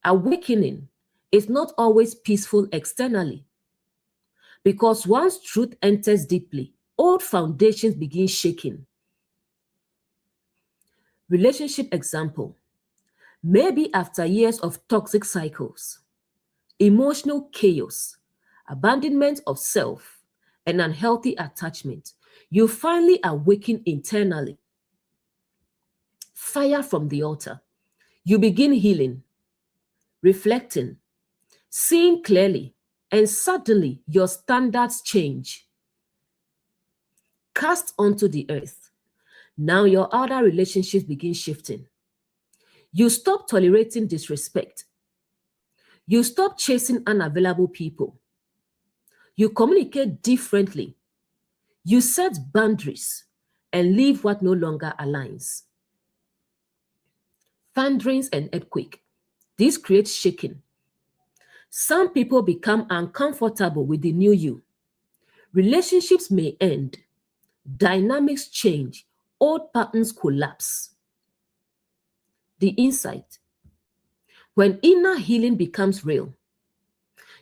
awakening is not always peaceful externally, because once truth enters deeply, old foundations begin shaking. Relationship example: maybe after years of toxic cycles, emotional chaos, abandonment of self, and unhealthy attachment, you finally awaken internally. Fire from the altar. You begin healing, reflecting, seeing clearly, and suddenly your standards change. Cast onto the earth. Now your other relationships begin shifting. You stop tolerating disrespect. You stop chasing unavailable people. You communicate differently. You set boundaries and leave what no longer aligns. Thunderings and earthquake. This creates shaking. Some people become uncomfortable with the new you. Relationships may end, dynamics change, old patterns collapse. The insight: when inner healing becomes real,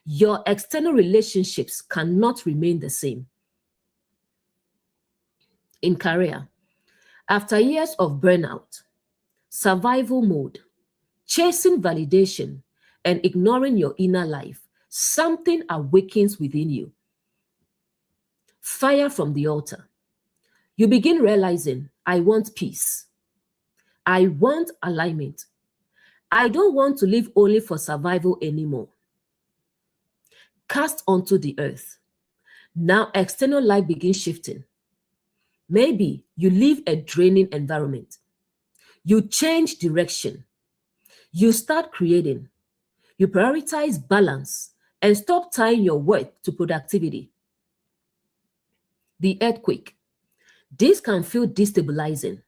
your external relationships cannot remain the same. In career, after years of burnout, survival mode, chasing validation, and ignoring your inner life, something awakens within you. Fire from the altar. You begin realizing, I want peace. I want alignment. I don't want to live only for survival anymore. Cast onto the earth. Now external life begins shifting. Maybe you leave a draining environment. You change direction. You start creating. You prioritize balance and stop tying your worth to productivity. The earthquake. This can feel destabilizing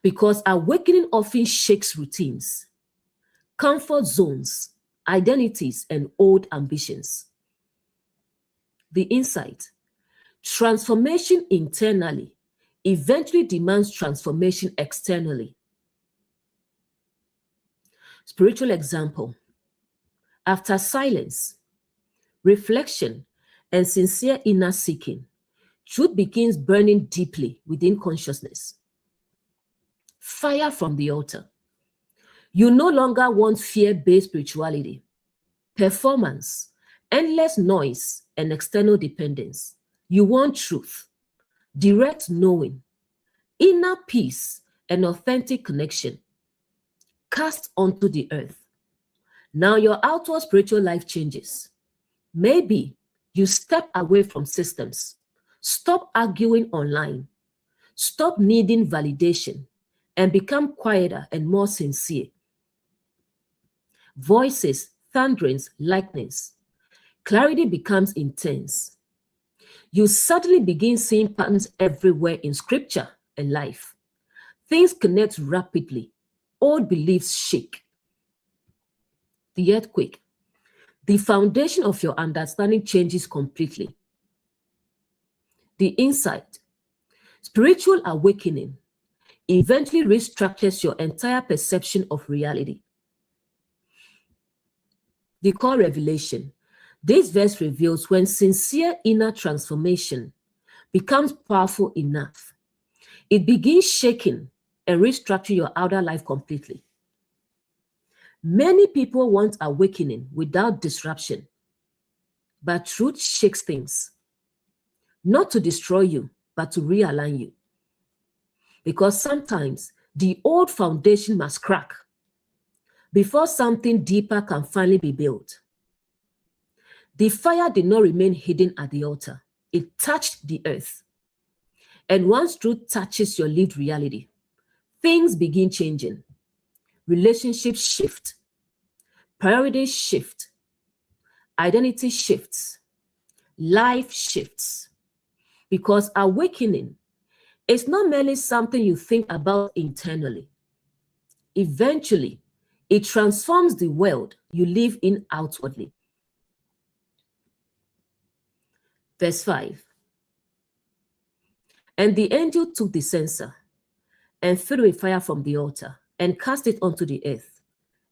because awakening often shakes routines, comfort zones, identities, and old ambitions. The insight: transformation internally eventually demands transformation externally. Spiritual example: after silence, reflection, and sincere inner seeking, truth begins burning deeply within consciousness. Fire from the altar. You no longer want fear-based spirituality, performance, endless noise, and external dependence. You want truth, direct knowing, inner peace, and authentic connection. Cast onto the earth. Now your outward spiritual life changes. Maybe you step away from systems, stop arguing online, stop needing validation, and become quieter and more sincere. Voices, thunderings, lightnings. Clarity becomes intense. You suddenly begin seeing patterns everywhere in scripture and life. Things connect rapidly. Old beliefs shake. The earthquake. The foundation of your understanding changes completely. The insight. Spiritual awakening eventually restructures your entire perception of reality. The core revelation. This verse reveals when sincere inner transformation becomes powerful enough, it begins shaking and restructuring your outer life completely. Many people want awakening without disruption, but truth shakes things, not to destroy you, but to realign you. Because sometimes the old foundation must crack before something deeper can finally be built. The fire did not remain hidden at the altar. It touched the earth. And once truth touches your lived reality, things begin changing. Relationships shift. Priorities shift. Identity shifts. Life shifts. Because awakening is not merely something you think about internally. Eventually, it transforms the world you live in outwardly. Verse 5. And the angel took the censer and filled it with fire from the altar and cast it onto the earth.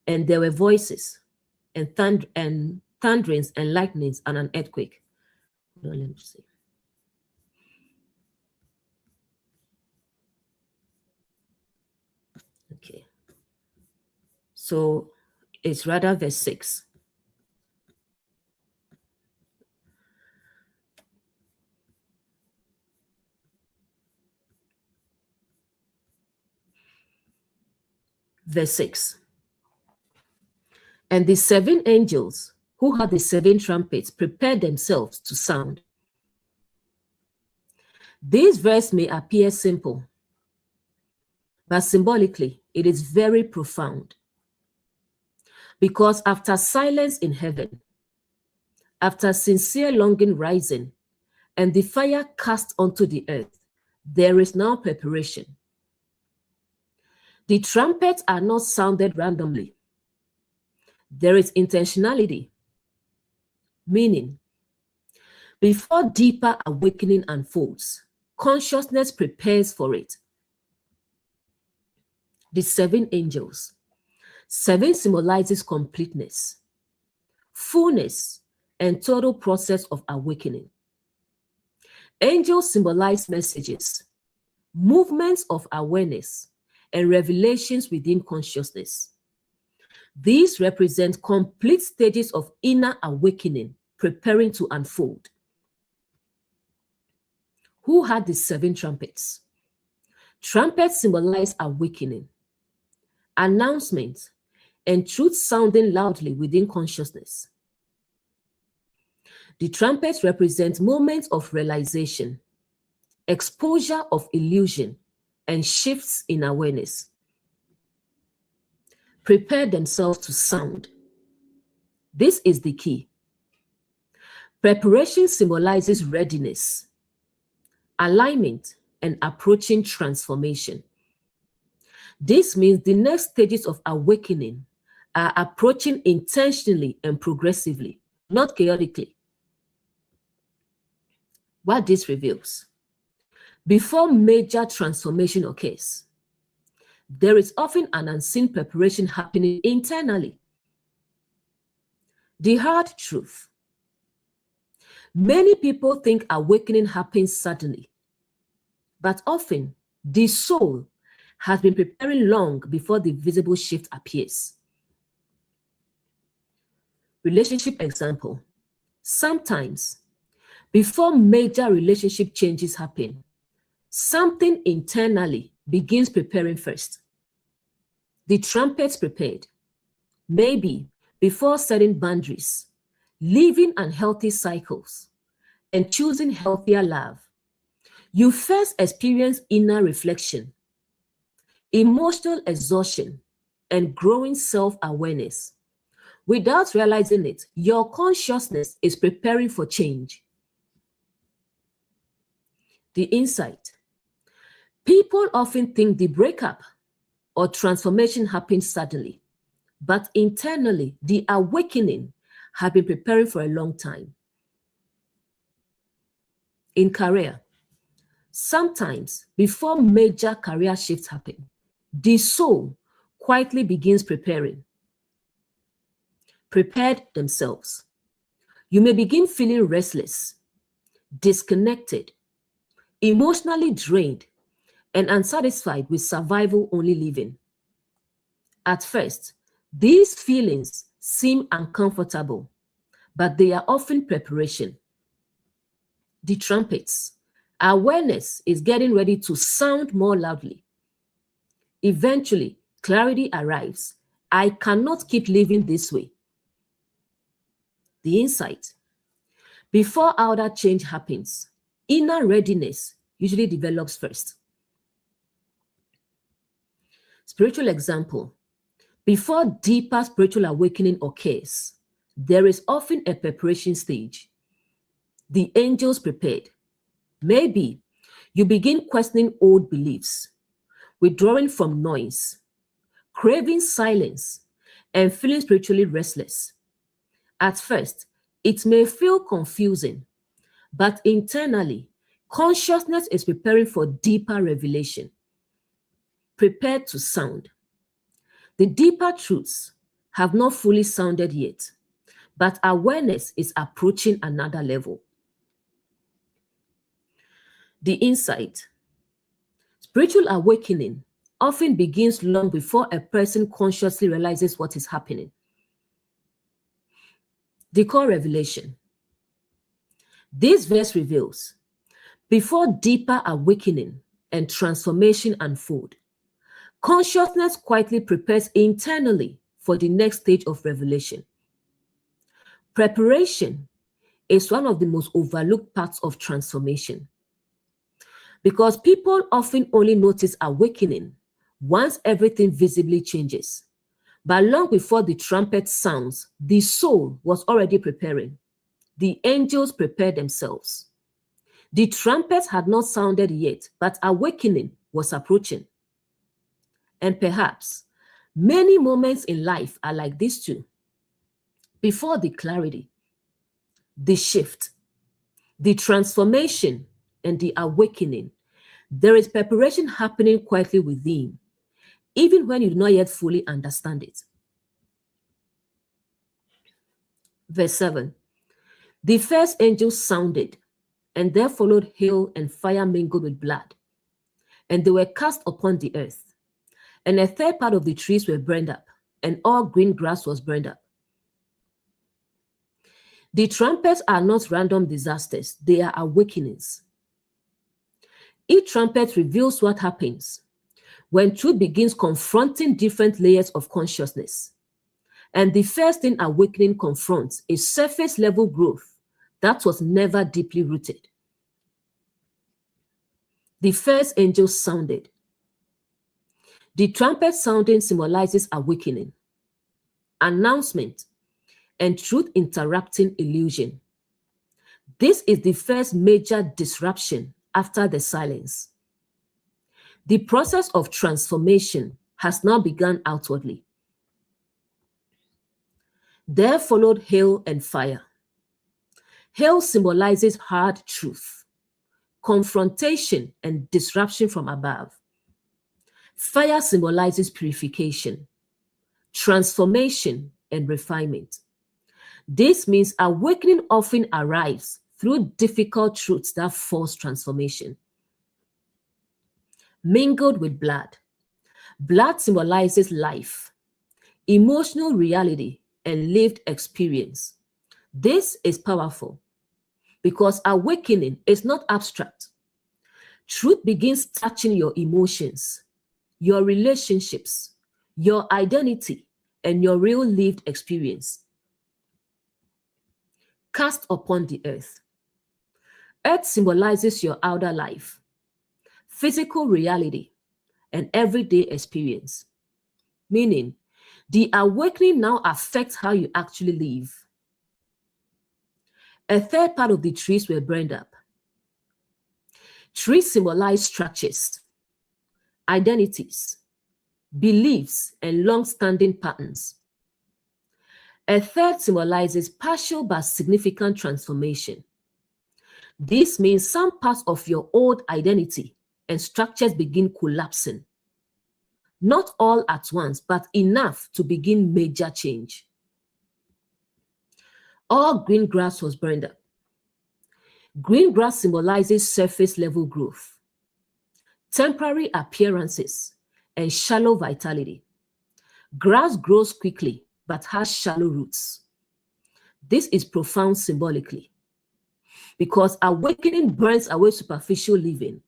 And there were voices and thunderings and lightnings and an earthquake. Let me see. Okay. So it's rather verse 6. Verse 6. And the 7 angels who had the 7 trumpets prepared themselves to sound. This verse may appear simple, but symbolically, it is very profound. Because after silence in heaven, after sincere longing rising, and the fire cast onto the earth, there is now preparation. The trumpets are not sounded randomly. There is intentionality, meaning Before deeper awakening unfolds, consciousness prepares for it. The 7 angels. 7 symbolizes completeness, fullness, and total process of awakening. Angels symbolize messages, movements of awareness, and revelations within consciousness. These represent complete stages of inner awakening preparing to unfold. Who had the 7 trumpets? Trumpets symbolize awakening, announcement, and truth sounding loudly within consciousness. The trumpets represent moments of realization, exposure of illusion, and shifts in awareness. Prepare themselves to sound. This is the key. Preparation symbolizes readiness, alignment, and approaching transformation. This means the next stages of awakening are approaching intentionally and progressively, not chaotically. What this reveals: before major transformation occurs, there is often an unseen preparation happening internally. The hard truth: many people think awakening happens suddenly, but often the soul has been preparing long before the visible shift appears. Relationship example: sometimes, before major relationship changes happen, something internally begins preparing first. The trumpets prepared, maybe before setting boundaries, living unhealthy cycles, and choosing healthier love. You first experience inner reflection, emotional exhaustion, and growing self-awareness. Without realizing it, your consciousness is preparing for change. The insight: people often think the breakup or transformation happens suddenly, but internally, the awakening has been preparing for a long time. In career, sometimes before major career shifts happen, the soul quietly begins preparing. Prepared themselves. You may begin feeling restless, disconnected, emotionally drained, and unsatisfied with survival-only living. At first, these feelings seem uncomfortable, but they are often preparation. The trumpets: awareness is getting ready to sound more loudly. Eventually, clarity arrives. I cannot keep living this way. The insight: before outer change happens, inner readiness usually develops first. Spiritual example: before deeper spiritual awakening occurs, there is often a preparation stage. The angels prepared. Maybe you begin questioning old beliefs, withdrawing from noise, craving silence, and feeling spiritually restless. At first, it may feel confusing, but internally, consciousness is preparing for deeper revelation. Prepared to sound. The deeper truths have not fully sounded yet, but awareness is approaching another level. The insight: spiritual awakening often begins long before a person consciously realizes what is happening. The core revelation: this verse reveals, before deeper awakening and transformation unfold, consciousness quietly prepares internally for the next stage of revelation. Preparation is one of the most overlooked parts of transformation, because people often only notice awakening once everything visibly changes. But long before the trumpet sounds, the soul was already preparing. The angels prepared themselves. The trumpets had not sounded yet, but awakening was approaching. And perhaps many moments in life are like this too. Before the clarity, the shift, The transformation and the awakening. There is preparation happening quietly within, even when you do not yet fully understand it. Verse 7. The first angel sounded, and there followed hail and fire mingled with blood, and they were cast upon the earth. And a third part of the trees were burned up, and all green grass was burned up. The trumpets are not random disasters, they are awakenings. Each trumpet reveals what happens when truth begins confronting different layers of consciousness. And the first thing awakening confronts is surface level growth that was never deeply rooted. The first angel sounded. The trumpet sounding symbolizes awakening, announcement, and truth interrupting illusion. This is the first major disruption after the silence. The process of transformation has now begun outwardly. There followed hail and fire. Hail symbolizes hard truth, confrontation, and disruption from above. Fire symbolizes purification, transformation, and refinement. This means awakening often arrives through difficult truths that force transformation. Mingled with blood. Blood symbolizes life, emotional reality, and lived experience. This is powerful because awakening is not abstract. Truth begins touching your emotions, your relationships, your identity, and your real lived experience. Cast upon the earth. Earth symbolizes your outer life, physical reality, and everyday experience. Meaning, the awakening now affects how you actually live. A third part of the trees were burned up. Trees symbolize structures, identities, beliefs, and long-standing patterns. A third symbolizes partial but significant transformation. This means some parts of your old identity and structures begin collapsing. Not all at once, but enough to begin major change. All green grass was burned up. Green grass symbolizes surface level growth, temporary appearances, and shallow vitality. Grass grows quickly, but has shallow roots. This is profound symbolically, because awakening burns away superficial living,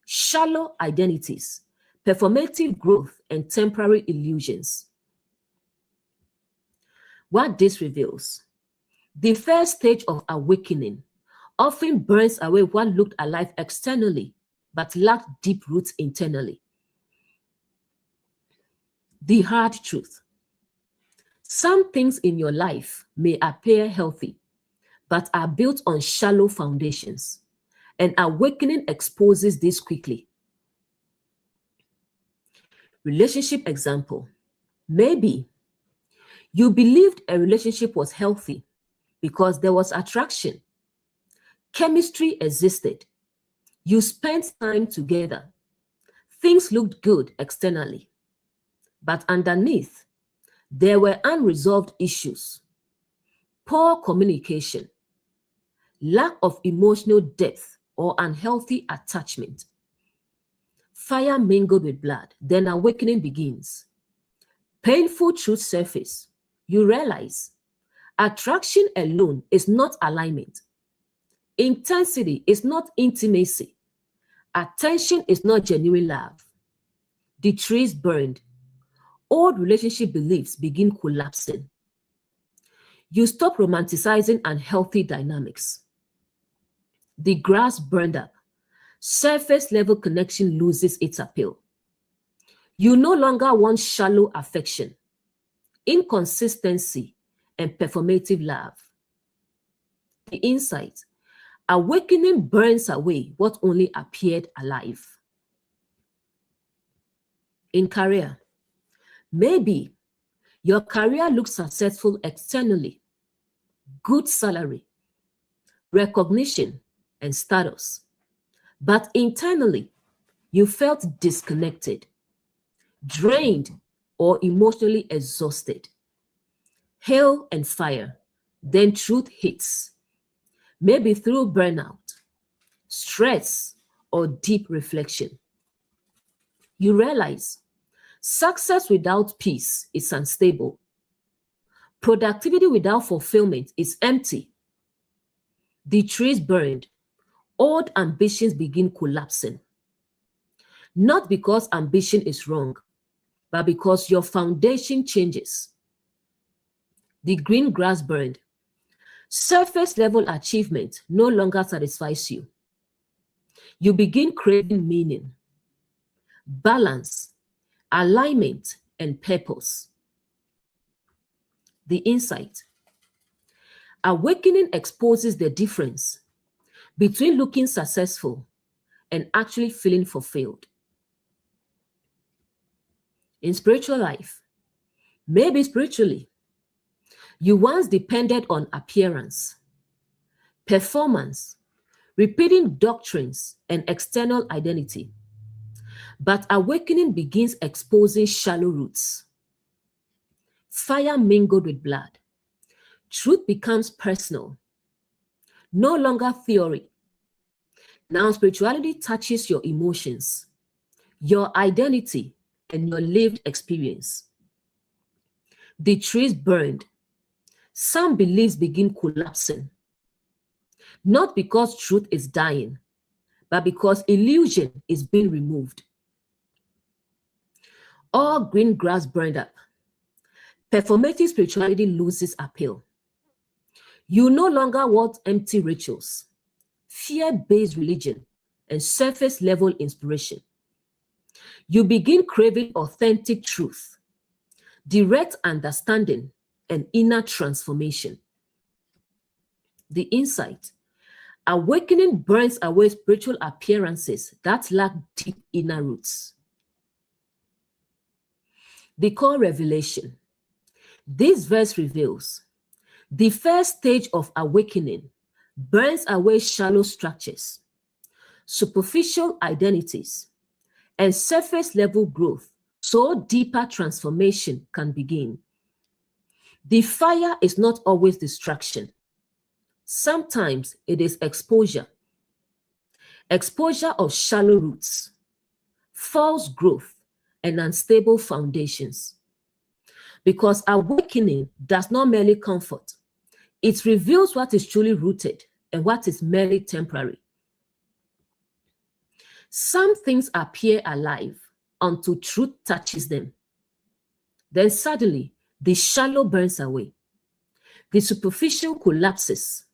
shallow identities, performative growth, and temporary illusions. What this reveals: the first stage of awakening often burns away what looked alive externally, but lacked deep roots internally. The hard truth: some things in your life may appear healthy, but are built on shallow foundations, and awakening exposes this quickly. Relationship example: maybe you believed a relationship was healthy because there was attraction, chemistry existed, you spent time together, things looked good externally, but underneath, there were unresolved issues, poor communication, lack of emotional depth, or unhealthy attachment. Fire mingled with blood, then awakening begins. Painful truth surface. You realize attraction alone is not alignment. Intensity is not intimacy. Attention is not genuine love. The trees burned. Old relationship beliefs begin collapsing. You stop romanticizing unhealthy dynamics. The grass burned up. Surface level connection loses its appeal. You no longer want shallow affection, inconsistency, and performative love. The insight: awakening burns away what only appeared alive. In career, maybe your career looks successful externally, good salary, recognition, and status. But internally, you felt disconnected, drained, or emotionally exhausted. Hail and fire, then truth hits, maybe through burnout, stress, or deep reflection. You realize success without peace is unstable. Productivity without fulfillment is empty. The trees burned, old ambitions begin collapsing. Not because ambition is wrong, but because your foundation changes. The green grass burned. Surface level achievement no longer satisfies you. You begin craving meaning, balance, alignment, and purpose. The insight. Awakening exposes the difference between looking successful and actually feeling fulfilled. In spiritual life, maybe spiritually, you once depended on appearance, performance, repeating doctrines, and external identity. But awakening begins exposing shallow roots. Fire mingled with blood. Truth becomes personal, no longer theory. Now spirituality touches your emotions, your identity, and your lived experience. The trees burned. Some beliefs begin collapsing. Not because truth is dying, but because illusion is being removed. All green grass burned up. Performative spirituality loses appeal. You no longer want empty rituals, fear-based religion, and surface-level inspiration. You begin craving authentic truth, direct understanding, and inner transformation. The insight. Awakening burns away spiritual appearances that lack deep inner roots. The core revelation. This verse reveals the first stage of awakening burns away shallow structures, superficial identities, and surface level growth so deeper transformation can begin. The fire is not always distraction. Sometimes it is exposure. Exposure of shallow roots, false growth, and unstable foundations. Because awakening does not merely comfort, it reveals what is truly rooted and what is merely temporary. Some things appear alive until truth touches them. Then suddenly, the shallow burns away. The superficial collapses.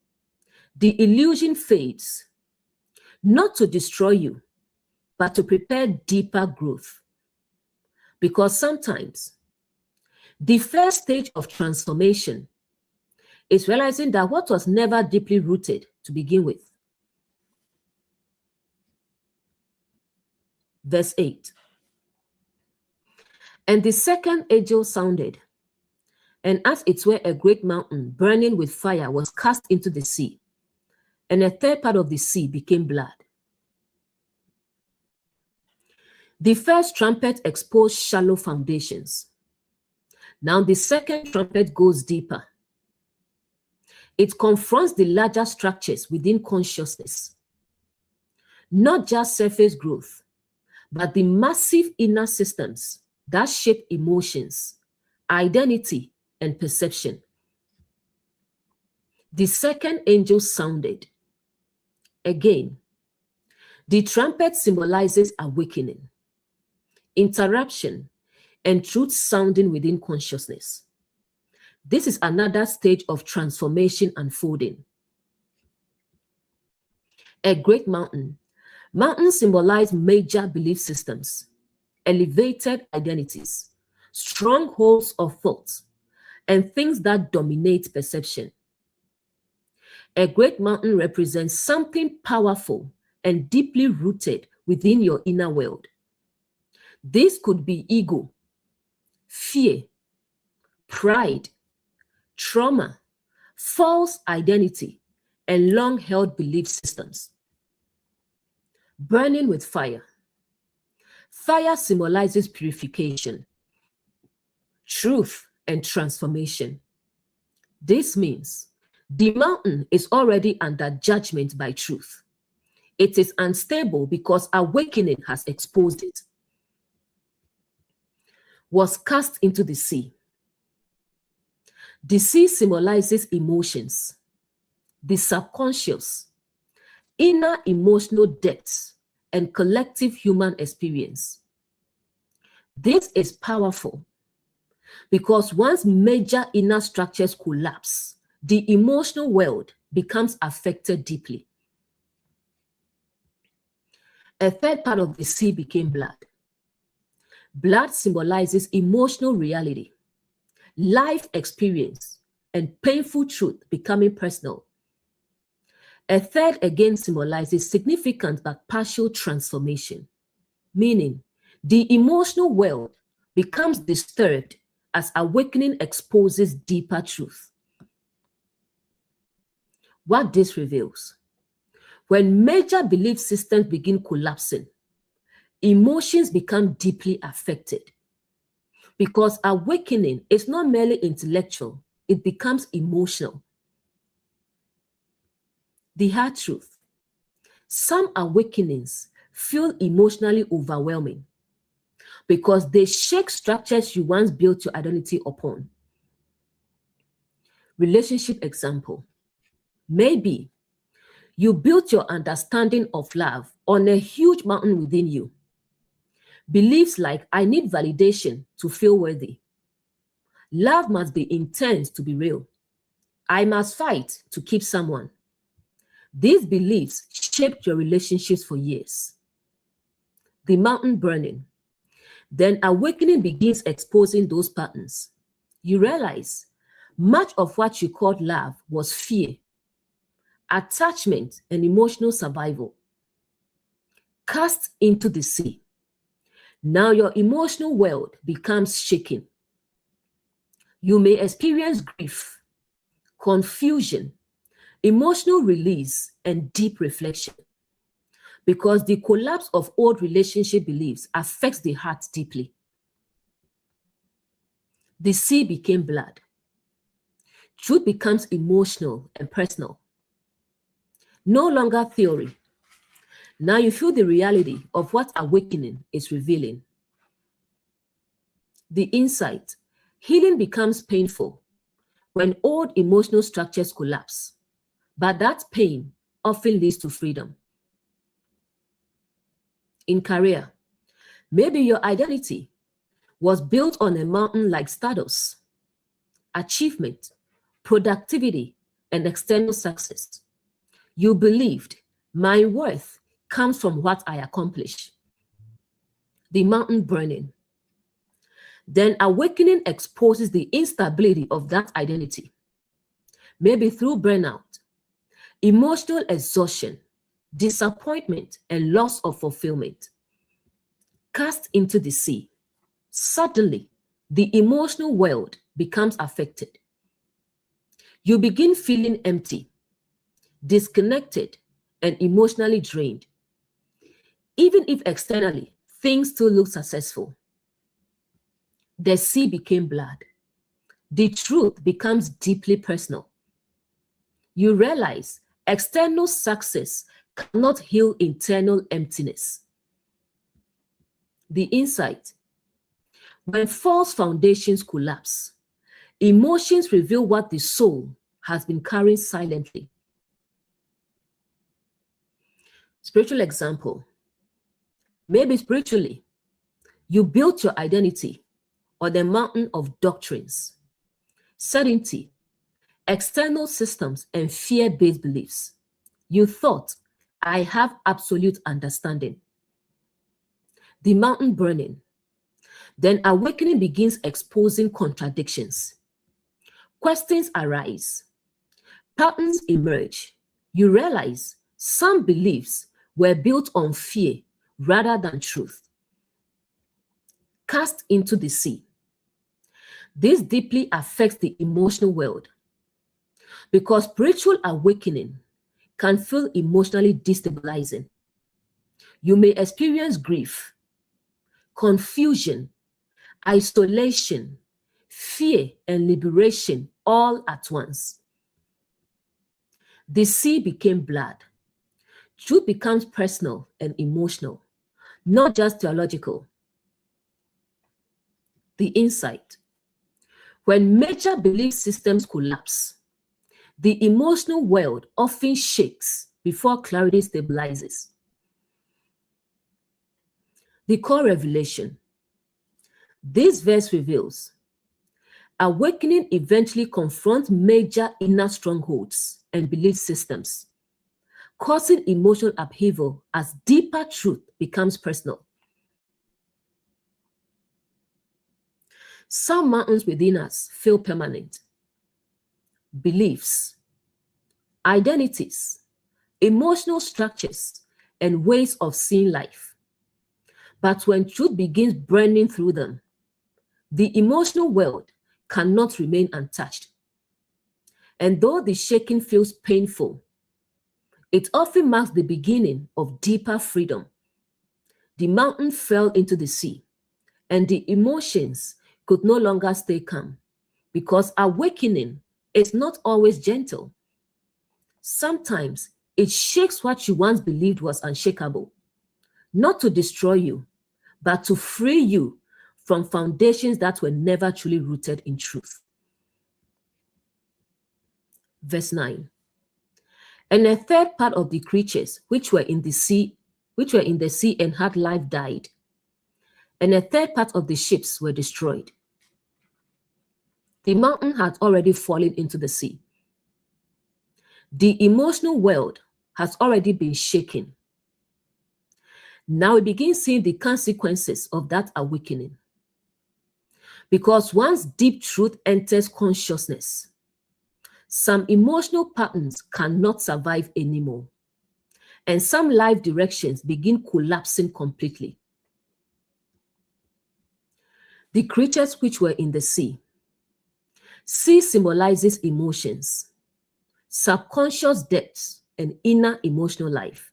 The illusion fades, not to destroy you, but to prepare deeper growth. Because sometimes, the first stage of transformation is realizing that what was never deeply rooted to begin with. Verse 8. And the second angel sounded, and as it were a great mountain burning with fire was cast into the sea, and a third part of the sea became blood. The first trumpet exposed shallow foundations. Now the second trumpet goes deeper. It confronts the larger structures within consciousness. Not just surface growth, but the massive inner systems that shape emotions, identity, and perception. The second angel sounded. Again, the trumpet symbolizes awakening, interruption, and truth sounding within consciousness. This is another stage of transformation unfolding. A great mountain. Mountains symbolize major belief systems, elevated identities, strongholds of thought, and things that dominate perception. A great mountain represents something powerful and deeply rooted within your inner world. This could be ego, fear, pride, trauma, false identity, and long-held belief systems. Burning with fire. Fire symbolizes purification, truth, and transformation. This means the mountain is already under judgment by truth. It is unstable because awakening has exposed it. Was cast into the sea. The sea symbolizes emotions, the subconscious, inner emotional depths, and collective human experience. This is powerful because once major inner structures collapse, the emotional world becomes affected deeply. A third part of the sea became blood. Blood symbolizes emotional reality, life experience, and painful truth becoming personal. A third again symbolizes significant but partial transformation, meaning the emotional world becomes disturbed as awakening exposes deeper truth. What this reveals: when major belief systems begin collapsing, emotions become deeply affected. Because awakening is not merely intellectual, it becomes emotional. The hard truth: some awakenings feel emotionally overwhelming because they shake structures you once built your identity upon. Relationship example. Maybe you built your understanding of love on a huge mountain within you. Beliefs like, I need validation to feel worthy. Love must be intense to be real. I must fight to keep someone. These beliefs shaped your relationships for years. The mountain burning. Then awakening begins exposing those patterns. You realize much of what you called love was fear, attachment, and emotional survival. Cast into the sea. Now your emotional world becomes shaken. You may experience grief, confusion, emotional release, and deep reflection because the collapse of old relationship beliefs affects the heart deeply. The sea became blood. Truth becomes emotional and personal. No longer theory. Now you feel the reality of what awakening is revealing. The insight: healing becomes painful when old emotional structures collapse, but that pain often leads to freedom. In career, maybe your identity was built on a mountain like status, achievement, productivity, and external success. You believed my worth comes from what I accomplish. The mountain burning. Then awakening exposes the instability of that identity, maybe through burnout, emotional exhaustion, disappointment, and loss of fulfillment. Cast into the sea. Suddenly, the emotional world becomes affected. You begin feeling empty, disconnected, and emotionally drained. Even if externally things still look successful. The sea became blood. The truth becomes deeply personal. You realize external success cannot heal internal emptiness. The insight: when false foundations collapse, emotions reveal what the soul has been carrying silently. Spiritual example. Maybe spiritually, you built your identity on the mountain of doctrines, certainty, external systems, and fear-based beliefs. You thought, I have absolute understanding. The mountain burning. Then awakening begins exposing contradictions. Questions arise. Patterns emerge. You realize some beliefs were built on fear rather than truth. Cast into the sea. This deeply affects the emotional world because spiritual awakening can feel emotionally destabilizing. You may experience grief, confusion, isolation, fear, and liberation all at once. The sea became blood. Truth becomes personal and emotional, not just theological. The insight. When major belief systems collapse, the emotional world often shakes before clarity stabilizes. The core revelation. This verse reveals awakening eventually confronts major inner strongholds and belief systems, causing emotional upheaval as deeper truth becomes personal. Some mountains within us feel permanent. Beliefs, identities, emotional structures, and ways of seeing life. But when truth begins burning through them, the emotional world cannot remain untouched. And though the shaking feels painful, it often marks the beginning of deeper freedom. The mountain fell into the sea, and the emotions could no longer stay calm, because awakening is not always gentle. Sometimes it shakes what you once believed was unshakable, not to destroy you, but to free you from foundations that were never truly rooted in truth. Verse 9. And a third part of the creatures which were in the sea and had life died, and a third part of the ships were destroyed. The mountain had already fallen into the sea. The emotional world has already been shaken. Now we begin seeing the consequences of that awakening. Because once deep truth enters consciousness, some emotional patterns cannot survive anymore, and some life directions begin collapsing completely. The creatures which were in the sea. Sea symbolizes emotions, subconscious depths, and inner emotional life.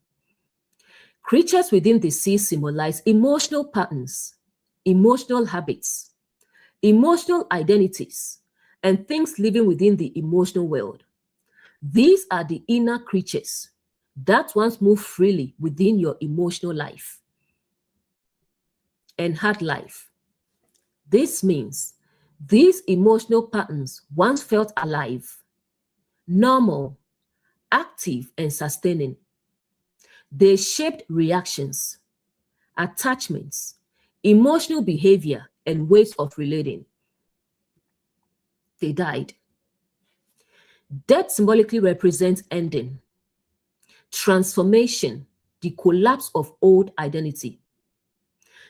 Creatures within the sea symbolize emotional patterns, emotional habits, emotional identities, and things living within the emotional world. These are the inner creatures that once moved freely within your emotional life and had life. This means these emotional patterns once felt alive, normal, active, and sustaining. They shaped reactions, attachments, emotional behavior, and ways of relating. They died. Death symbolically represents ending, transformation, the collapse of old identity.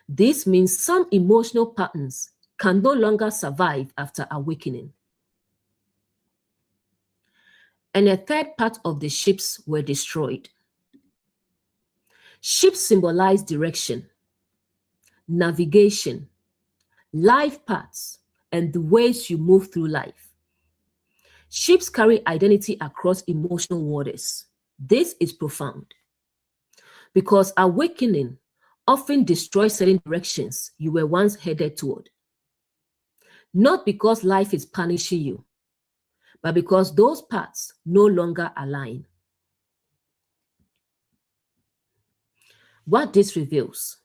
This means some emotional patterns can no longer survive after awakening. And a third part of the ships were destroyed. Ships symbolize direction, navigation, life paths, and the ways you move through life. Ships carry identity across emotional waters. This is profound because awakening often destroys certain directions you were once headed toward. Not because life is punishing you, but because those paths no longer align. What this reveals: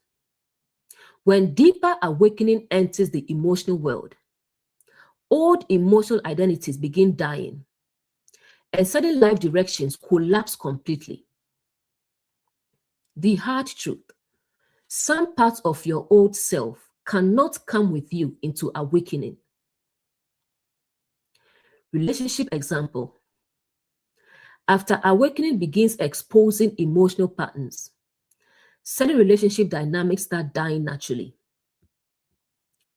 when deeper awakening enters the emotional world, old emotional identities begin dying, and certain life directions collapse completely. The hard truth: some parts of your old self cannot come with you into awakening. Relationship example. After awakening begins exposing emotional patterns, certain relationship dynamics start dying naturally.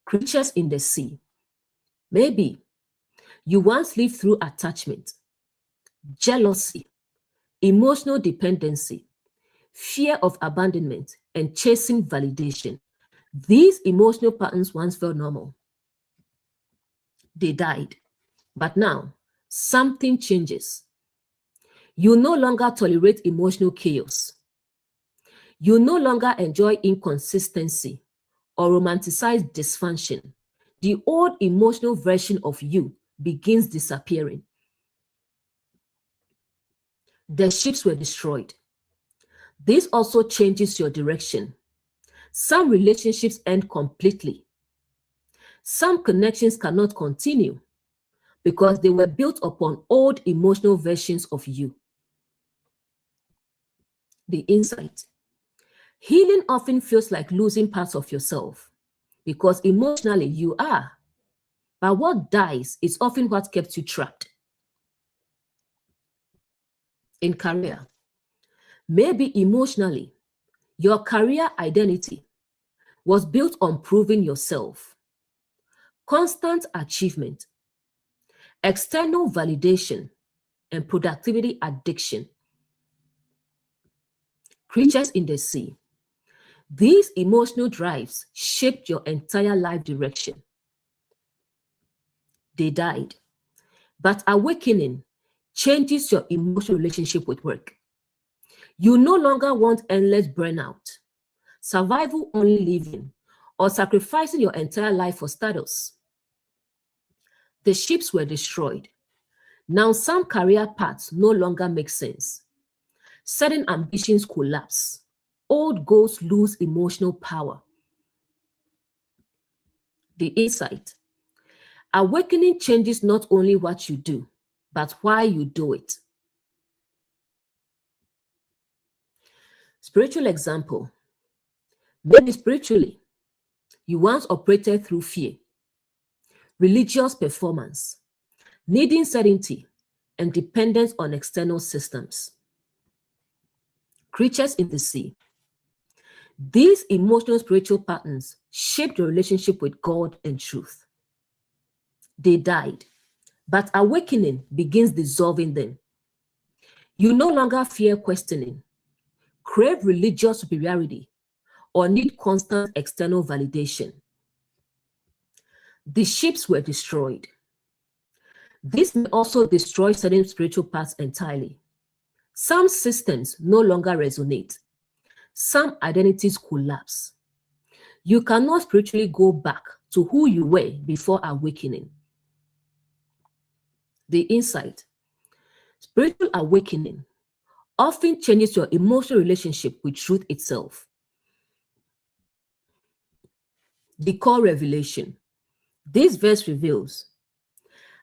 Creatures in the sea. Maybe you once lived through attachment, jealousy, emotional dependency, fear of abandonment, and chasing validation. These emotional patterns once felt normal. They died. But now, something changes. You no longer tolerate emotional chaos. You no longer enjoy inconsistency or romanticize dysfunction. The old emotional version of you begins disappearing. The ships were destroyed. This also changes your direction. Some relationships end completely. Some connections cannot continue because they were built upon old emotional versions of you. The insight. Healing often feels like losing parts of yourself because emotionally you are. But what dies is often what kept you trapped. In career, maybe emotionally, your career identity was built on proving yourself, constant achievement, external validation, and productivity addiction. Creatures in the sea. These emotional drives shaped your entire life direction. They died. But awakening changes your emotional relationship with work. You no longer want endless burnout, survival only living, or sacrificing your entire life for status. The ships were destroyed. Now some career paths no longer make sense. Certain ambitions collapse. Old goals lose emotional power. The insight. Awakening changes not only what you do, but why you do it. Spiritual example. Maybe spiritually, you once operated through fear, religious performance, needing certainty, and dependence on external systems. Creatures in the sea. These emotional spiritual patterns shaped your relationship with God and truth. They died, but awakening begins dissolving them. You no longer fear questioning, crave religious superiority, or need constant external validation. The ships were destroyed. This may also destroy certain spiritual paths entirely. Some systems no longer resonate. Some identities collapse. You cannot spiritually go back to who you were before awakening. The insight. Spiritual awakening often changes your emotional relationship with truth itself. The core revelation. This verse reveals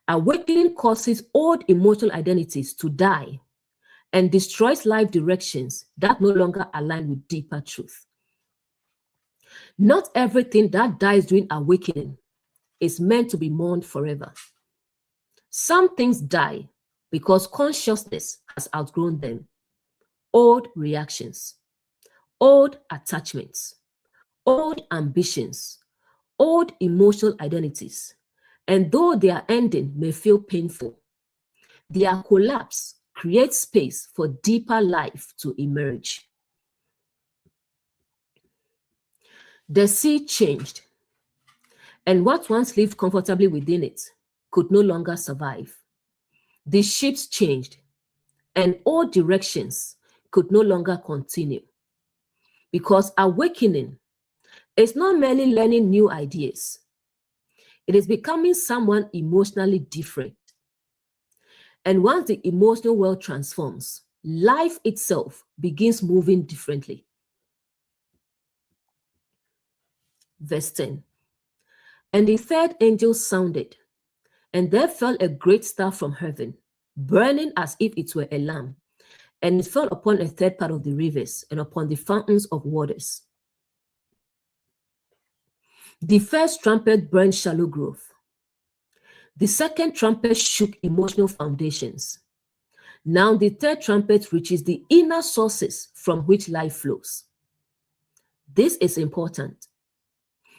awakening causes old emotional identities to die and destroys life directions that no longer align with deeper truth. Not everything that dies during awakening is meant to be mourned forever. Some things die because consciousness has outgrown them. Old reactions, old attachments, old ambitions, old emotional identities. And though their ending may feel painful, their collapse creates space for deeper life to emerge. The sea changed, and what once lived comfortably within it could no longer survive. The ships changed, and all directions could no longer continue. Because awakening is not merely learning new ideas, it is becoming someone emotionally different. And once the emotional world transforms, life itself begins moving differently. Verse 10. And the third angel sounded, and there fell a great star from heaven, burning as if it were a lamp, and it fell upon a third part of the rivers and upon the fountains of waters. The first trumpet burned shallow growth. The second trumpet shook emotional foundations. Now the third trumpet reaches the inner sources from which life flows. This is important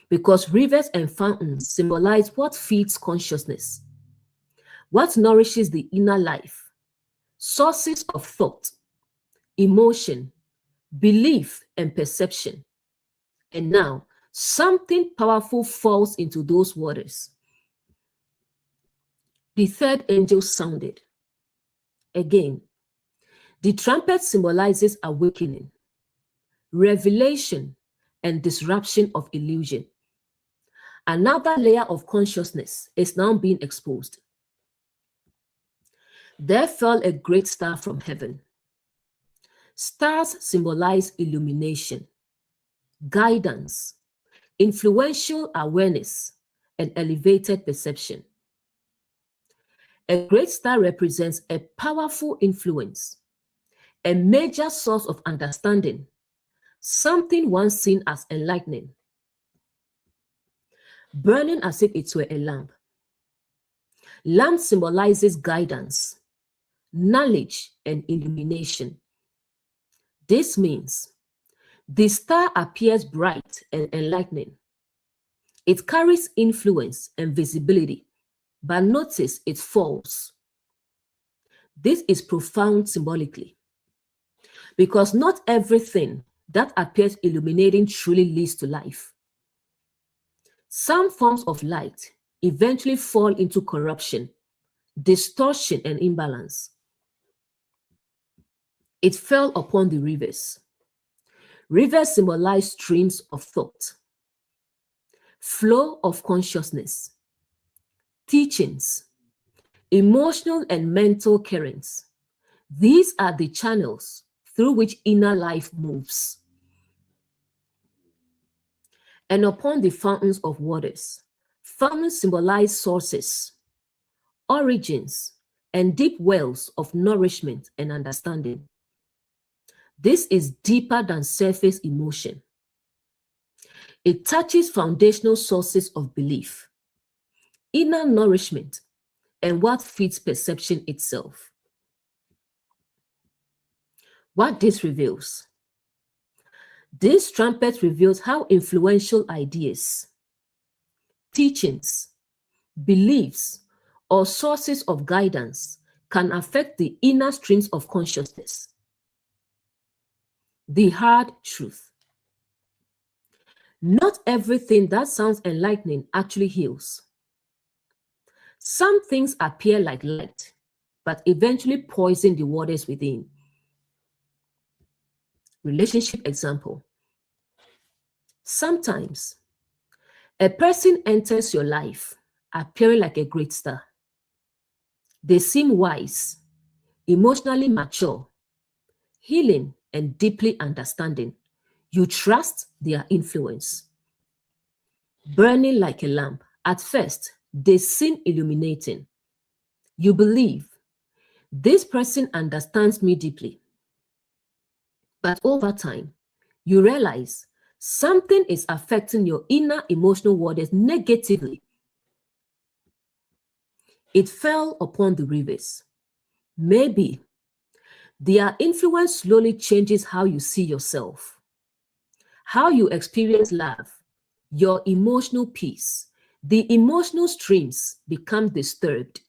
because rivers and fountains symbolize what feeds consciousness, what nourishes the inner life, sources of thought, emotion, belief, and perception. And now something powerful falls into those waters. The third angel sounded. Again, the trumpet symbolizes awakening. revelation, and disruption of illusion. Another layer of consciousness is now being exposed. There fell a great star from heaven. Stars symbolize illumination, guidance, influential awareness, and elevated perception. A great star represents a powerful influence, a major source of understanding, something once seen as enlightening, burning as if it were a lamp. Lamp symbolizes guidance, knowledge, and illumination. This means the star appears bright and enlightening. It carries influence and visibility, but notice it falls. This is profound symbolically, because not everything that appears illuminating truly leads to life. Some forms of light eventually fall into corruption, distortion, and imbalance. It fell upon the rivers. Rivers symbolize streams of thought, flow of consciousness, teachings, emotional and mental currents. These are the channels through which inner life moves. And upon the fountains of waters. Fountains symbolize sources, origins, and deep wells of nourishment and understanding. This is deeper than surface emotion. It touches foundational sources of belief, inner nourishment, and what feeds perception itself. What this reveals? This trumpet reveals how influential ideas, teachings, beliefs, or sources of guidance can affect the inner streams of consciousness. The hard truth. Not everything that sounds enlightening actually heals. Some things appear like light, but eventually poison the waters within. Relationship example. Sometimes a person enters your life appearing like a great star. They seem wise, emotionally mature, healing, and deeply understanding. You trust their influence. Burning like a lamp. At first, they seem illuminating. You believe, this person understands me deeply. But over time, you realize something is affecting your inner emotional waters negatively. It fell upon the rivers. Maybe their influence slowly changes how you see yourself, how you experience love, your emotional peace. The emotional streams become disturbed.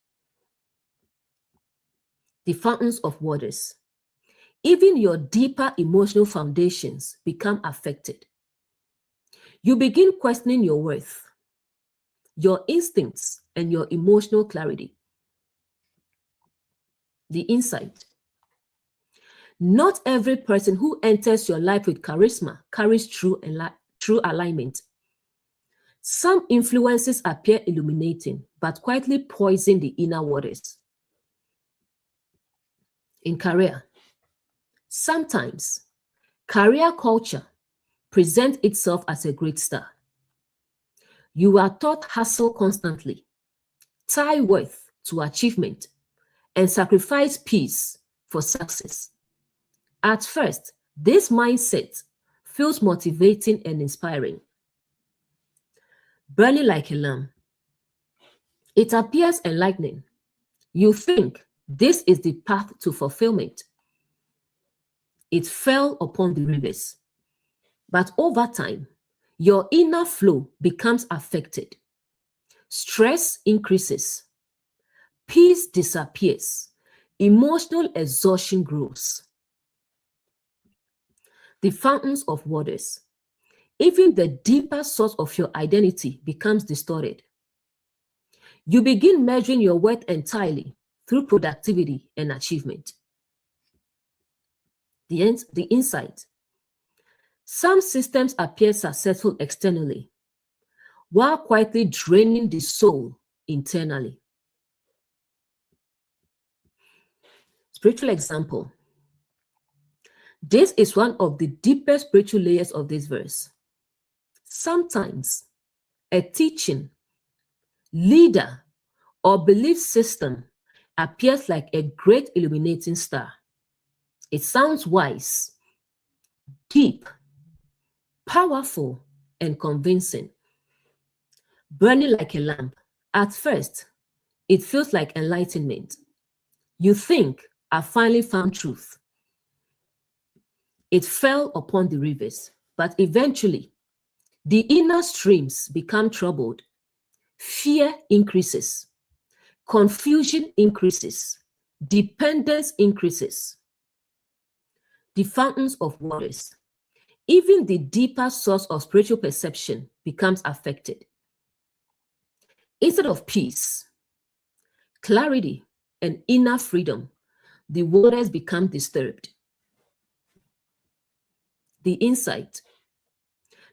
The fountains of waters. Even your deeper emotional foundations become affected. You begin questioning your worth, your instincts, and your emotional clarity. The insight. Not every person who enters your life with charisma carries true alignment. Some influences appear illuminating, but quietly poison the inner waters. In career, sometimes career culture presents itself as a great star. You are taught hustle constantly, tie worth to achievement, and sacrifice peace for success. At first, this mindset feels motivating and inspiring. Burning like a lamp. It appears enlightening. You think this is the path to fulfillment. It fell upon the rivers. But over time, your inner flow becomes affected. Stress increases. Peace disappears. Emotional exhaustion grows. The fountains of waters. Even the deeper source of your identity becomes distorted. You begin measuring your worth entirely through productivity and achievement. The insight. Some systems appear successful externally, while quietly draining the soul internally. Spiritual example. This is one of the deepest spiritual layers of this verse. Sometimes a teaching, leader, or belief system appears like a great illuminating star. It sounds wise, deep, powerful, and convincing, burning like a lamp. At first, it feels like enlightenment. You think, I finally found truth. It fell upon the rivers, but eventually, the inner streams become troubled. Fear increases, confusion increases, dependence increases. The fountains of waters, even the deeper source of spiritual perception, becomes affected. Instead of peace, clarity, and inner freedom, the waters become disturbed. The insight.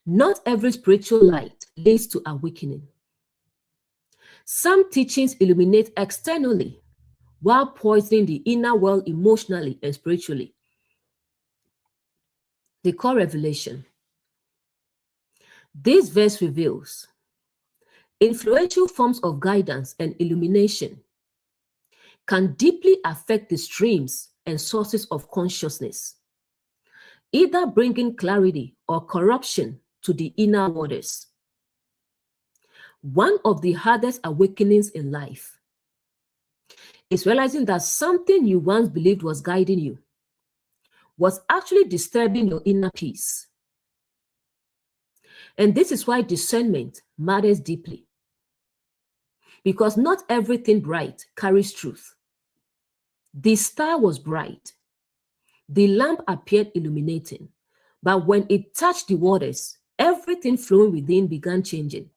Not every spiritual light leads to awakening. Some teachings illuminate externally while poisoning the inner world emotionally and spiritually. The core revelation. This verse reveals influential forms of guidance and illumination can deeply affect the streams and sources of consciousness, either bringing clarity or corruption to the inner waters. One of the hardest awakenings in life is realizing that something you once believed was guiding you was actually disturbing your inner peace. And this is why discernment matters deeply, because not everything bright carries truth. The star was bright, the lamp appeared illuminating, but when it touched the waters, everything flowing within began changing.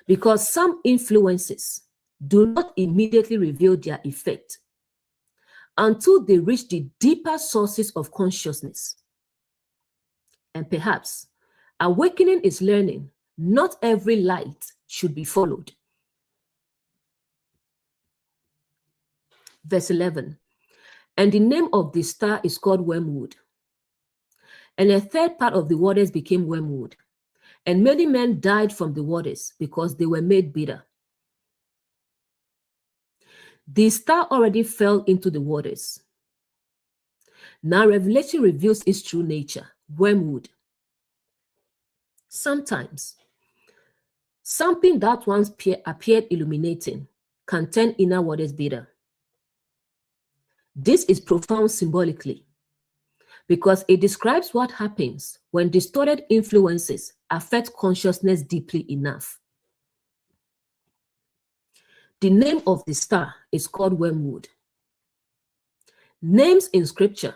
Because some influences do not immediately reveal their effect until they reach the deeper sources of consciousness. And perhaps awakening is learning not every light should be followed. Verse 11. And the name of the star is called Wormwood. And a third part of the waters became wormwood. And many men died from the waters because they were made bitter. The star already fell into the waters. Now Revelation reveals its true nature, wormwood. Sometimes, something that once appeared illuminating can turn inner waters bitter. This is profound symbolically because it describes what happens when distorted influences affect consciousness deeply enough. The name of the star is called Wormwood. Names in scripture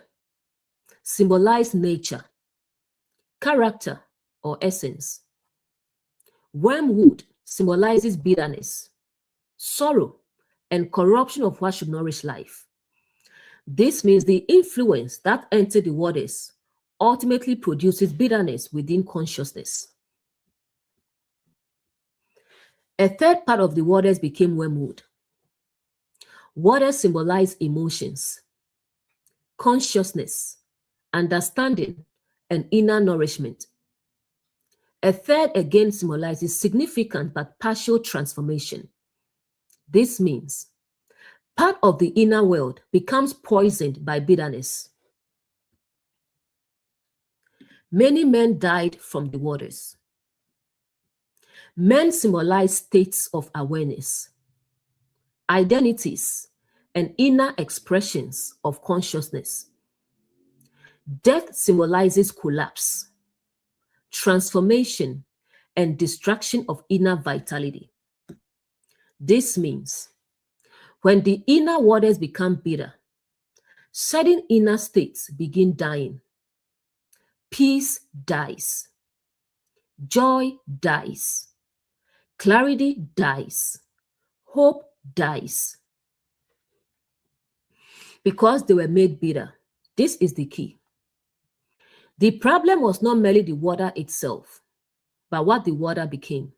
symbolize nature, character, or essence. Wormwood symbolizes bitterness, sorrow, and corruption of what should nourish life. This means the influence that entered the waters ultimately produces bitterness within consciousness. A third part of the waters became wormwood. Waters symbolize emotions, consciousness, understanding, and inner nourishment. A third again symbolizes significant but partial transformation. This means part of the inner world becomes poisoned by bitterness. Many men died from the waters. Men symbolize states of awareness, identities, and inner expressions of consciousness. Death symbolizes collapse, transformation, and destruction of inner vitality. This means when the inner waters become bitter, certain inner states begin dying. Peace dies. Joy dies. Clarity dies. Hope dies. Because they were made bitter. This is the key. The problem was not merely the water itself, but what the water became.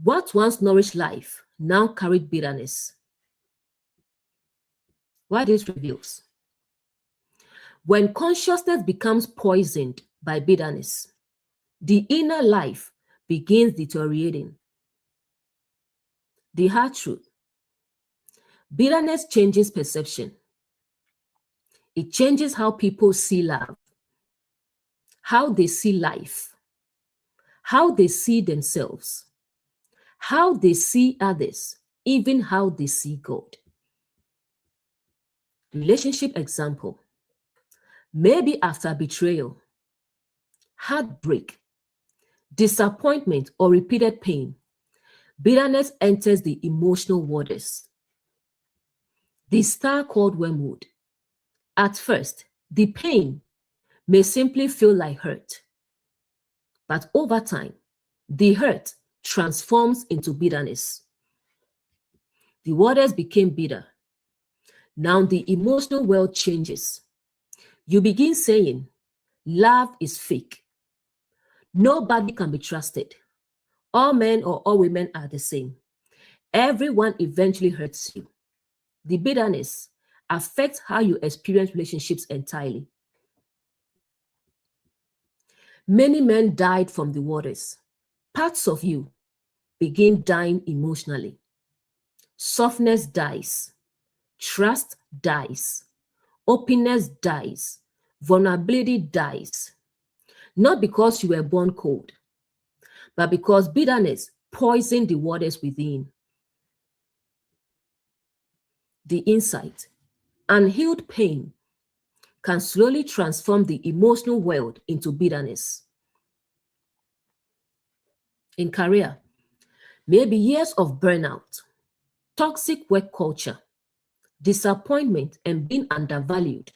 What once nourished life now carried bitterness. What this reveals: when consciousness becomes poisoned by bitterness, the inner life begins deteriorating. The hard truth: bitterness changes perception. It changes how people see love, how they see life, how they see themselves, how they see others, even how they see God. Relationship example: maybe after betrayal, heartbreak, disappointment, or repeated pain, bitterness enters the emotional waters. The star called Wormwood. At first, the pain may simply feel like hurt, but over time, the hurt transforms into bitterness. The waters became bitter. Now the emotional world changes. You begin saying, love is fake. Nobody can be trusted. All men or all women are the same. Everyone eventually hurts you. The bitterness affects how you experience relationships entirely. Many men died from the waters. Parts of you begin dying emotionally. Softness dies. Trust dies. Openness dies. Vulnerability dies. Not because you were born cold, but because bitterness poisoned the waters within. The insight: unhealed pain can slowly transform the emotional world into bitterness. In career, maybe years of burnout, toxic work culture, disappointment, and being undervalued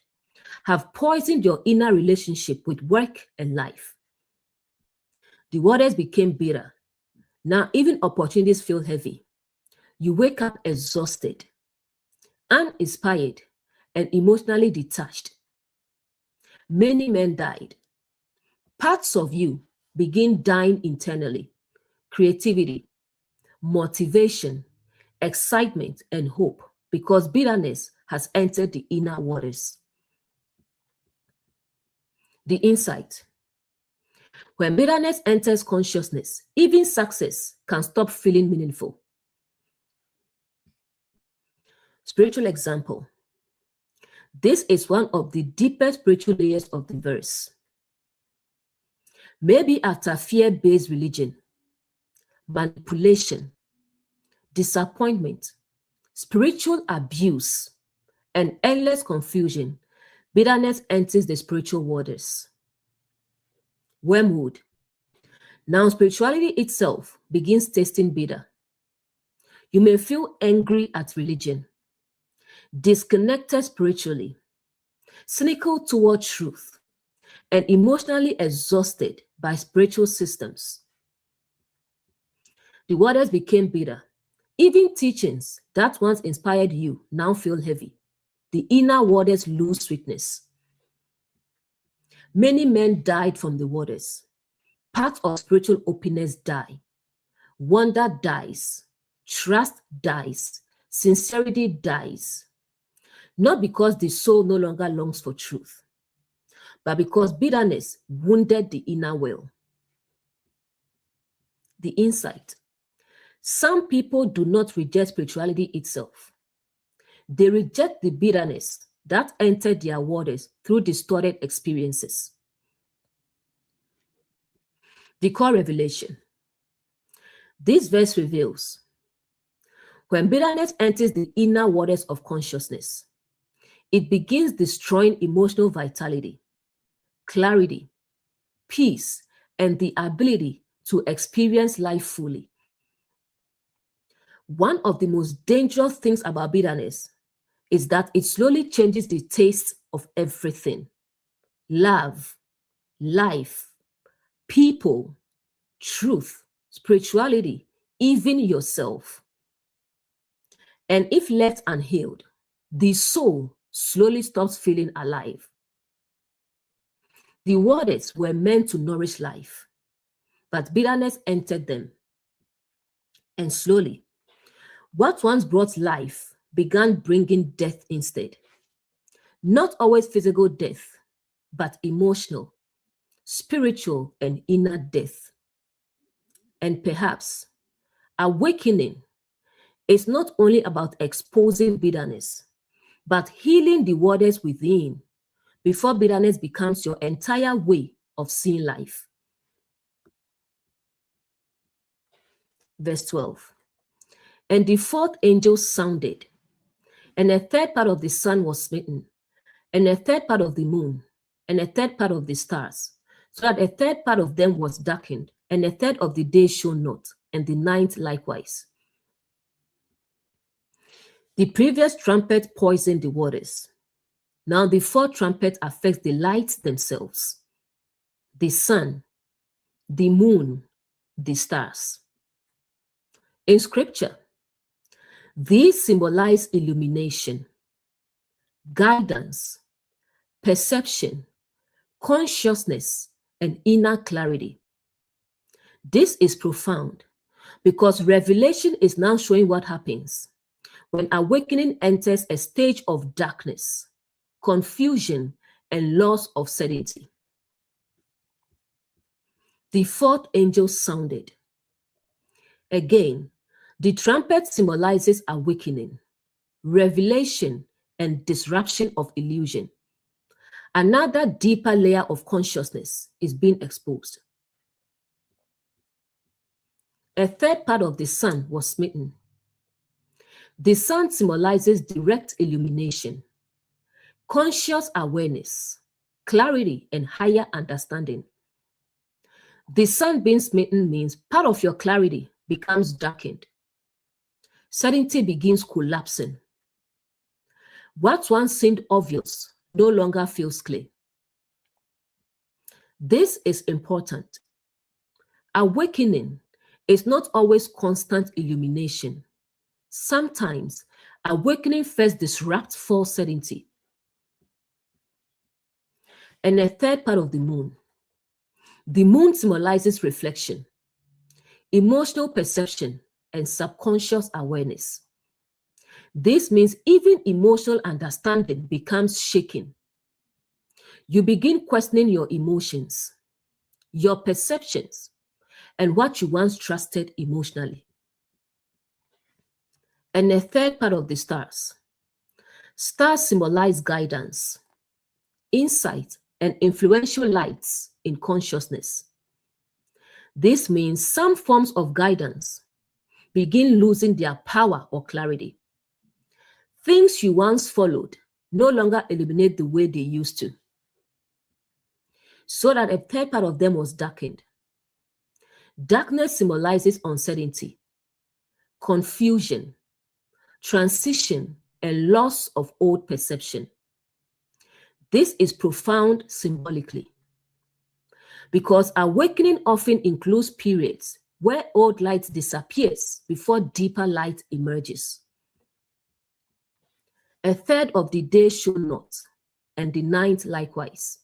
have poisoned your inner relationship with work and life. The waters became bitter. Now even opportunities feel heavy. You wake up exhausted, uninspired, and emotionally detached. Many men died. Parts of you begin dying internally: creativity, motivation, excitement, and hope, because bitterness has entered the inner waters. The insight: when bitterness enters consciousness, even success can stop feeling meaningful. Spiritual example: this is one of the deepest spiritual layers of the verse. Maybe after fear-based religion, manipulation, disappointment, spiritual abuse, and endless confusion, bitterness enters the spiritual waters. Wormwood: now spirituality itself begins tasting bitter. You may feel angry at religion, disconnected spiritually, cynical toward truth, and emotionally exhausted by spiritual systems. The waters became bitter. Even teachings that once inspired you now feel heavy. The inner waters lose sweetness. Many men died from the waters. Part of spiritual openness die. Wonder dies. Trust dies. Sincerity dies. Not because the soul no longer longs for truth, but because bitterness wounded the inner well. The insight: some people do not reject spirituality itself. They reject the bitterness that entered their waters through distorted experiences. The core revelation: this verse reveals, when bitterness enters the inner waters of consciousness, it begins destroying emotional vitality, clarity, peace, and the ability to experience life fully. One of the most dangerous things about bitterness is that it slowly changes the taste of everything: love, life, people, truth, spirituality, even yourself. And if left unhealed, the soul slowly stops feeling alive. The waters were meant to nourish life, but bitterness entered them. And slowly, what once brought life began bringing death instead. Not always physical death, but emotional, spiritual, and inner death. And perhaps awakening is not only about exposing bitterness, but healing the waters within before bitterness becomes your entire way of seeing life. Verse 12. And the fourth angel sounded, and a third part of the sun was smitten, and a third part of the moon, and a third part of the stars, so that a third part of them was darkened, and a third of the day shone not, and the ninth likewise. The previous trumpet poisoned the waters. Now the fourth trumpet affects the lights themselves, the sun, the moon, the stars. In scripture, these symbolize illumination, guidance, perception, consciousness, and inner clarity. This is profound because revelation is now showing what happens when awakening enters a stage of darkness, confusion, and loss of certainty. The fourth angel sounded. Again, the trumpet symbolizes awakening, revelation, and disruption of illusion. Another deeper layer of consciousness is being exposed. A third part of the sun was smitten. The sun symbolizes direct illumination, conscious awareness, clarity, and higher understanding. The sun being smitten means part of your clarity becomes darkened. Certainty begins collapsing. What once seemed obvious no longer feels clear. This is important. Awakening is not always constant illumination. Sometimes awakening first disrupts false certainty. And a third part of the moon. The moon symbolizes reflection, emotional perception, and subconscious awareness. This means even emotional understanding becomes shaken. You begin questioning your emotions, your perceptions, and what you once trusted emotionally. And a third part of the stars. Stars symbolize guidance, insight, and influential lights in consciousness. This means some forms of guidance begin losing their power or clarity. Things you once followed no longer illuminate the way they used to, so that a third part of them was darkened. Darkness symbolizes uncertainty, confusion, transition, and loss of old perception. This is profound symbolically, because awakening often includes periods where old light disappears before deeper light emerges. A third of the day shone not, and the ninth likewise.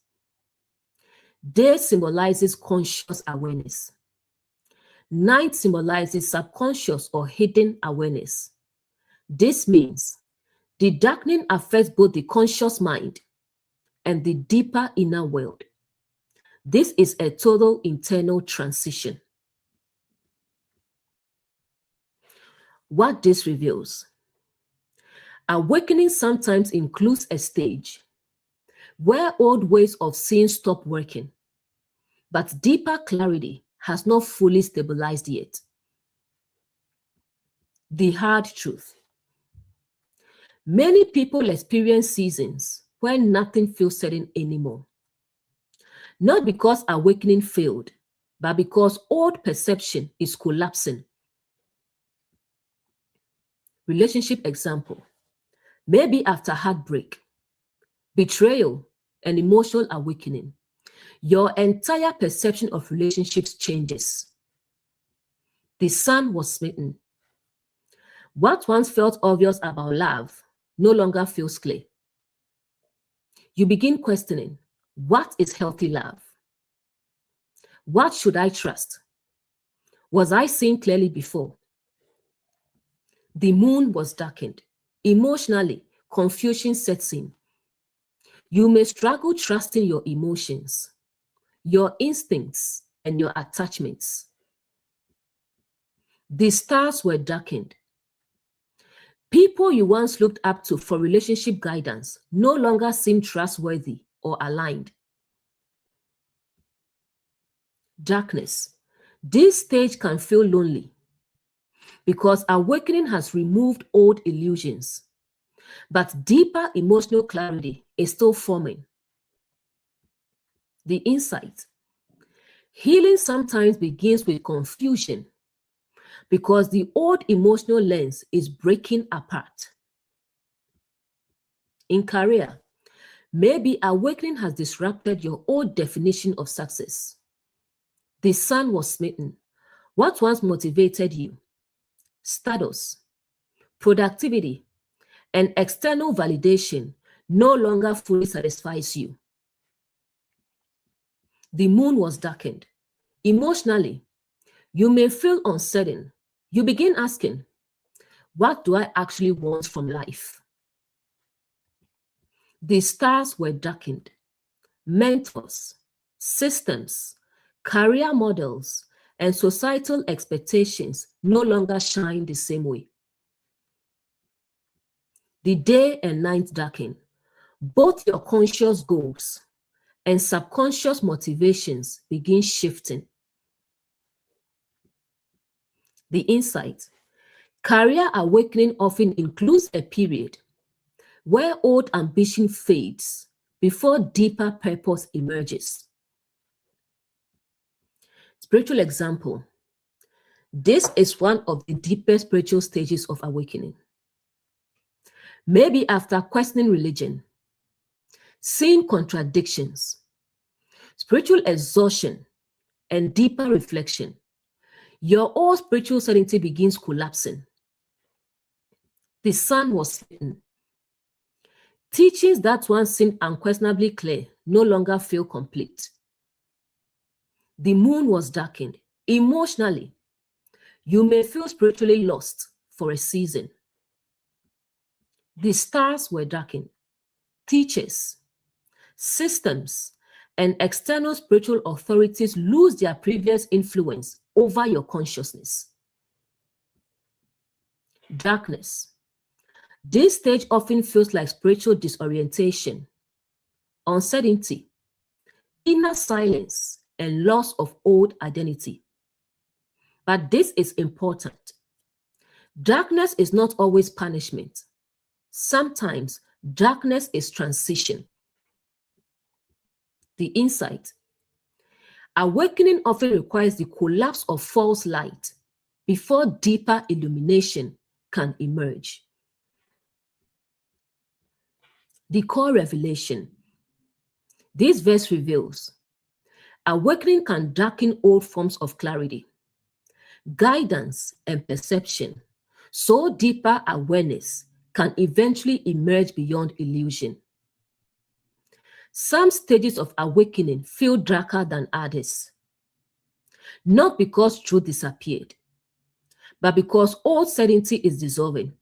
Day symbolizes conscious awareness. Night symbolizes subconscious or hidden awareness. This means the darkening affects both the conscious mind and the deeper inner world. This is a total internal transition. What this reveals: awakening sometimes includes a stage where old ways of seeing stop working, but deeper clarity has not fully stabilized yet. The hard truth: many people experience seasons when nothing feels certain anymore. Not because awakening failed, but because old perception is collapsing. Relationship example: maybe after heartbreak, betrayal, and emotional awakening, your entire perception of relationships changes. The sun was smitten. What once felt obvious about love no longer feels clear. You begin questioning, What is healthy love? What should I trust? Was I seeing clearly before? The moon was darkened. Emotionally, confusion sets in. You may struggle trusting your emotions, your instincts, and your attachments. The stars were darkened. People you once looked up to for relationship guidance no longer seem trustworthy or aligned. Darkness. This stage can feel lonely because awakening has removed old illusions, but deeper emotional clarity is still forming. The insight. Healing sometimes begins with confusion because the old emotional lens is breaking apart. In career, maybe awakening has disrupted your old definition of success. The sun was smitten. What once motivated you? Status, productivity, and external validation no longer fully satisfies you. The moon was darkened. Emotionally, you may feel uncertain. You begin asking, what do I actually want from life? The stars were darkened. Mentors, systems, career models, and societal expectations no longer shine the same way. The day and night darken. Both your conscious goals and subconscious motivations begin shifting. The insight. Career awakening often includes a period where old ambition fades before deeper purpose emerges. Spiritual example. This is one of the deepest spiritual stages of awakening. Maybe after questioning religion, seeing contradictions, spiritual exhaustion, and deeper reflection, your old spiritual certainty begins collapsing. The sun was smitten. Teachings that once seemed unquestionably clear no longer feel complete. The moon was darkened. Emotionally, you may feel spiritually lost for a season. The stars were darkened. Teachers, systems, and external spiritual authorities lose their previous influence over your consciousness. Darkness. This stage often feels like spiritual disorientation, uncertainty, inner silence, and loss of old identity. But this is important. Darkness is not always punishment. Sometimes darkness is transition. The insight. Awakening often requires the collapse of false light before deeper illumination can emerge. The core revelation. This verse reveals awakening can darken old forms of clarity, guidance, and perception, so deeper awareness can eventually emerge beyond illusion. Some stages of awakening feel darker than others, not because truth disappeared, but because old certainty is dissolving.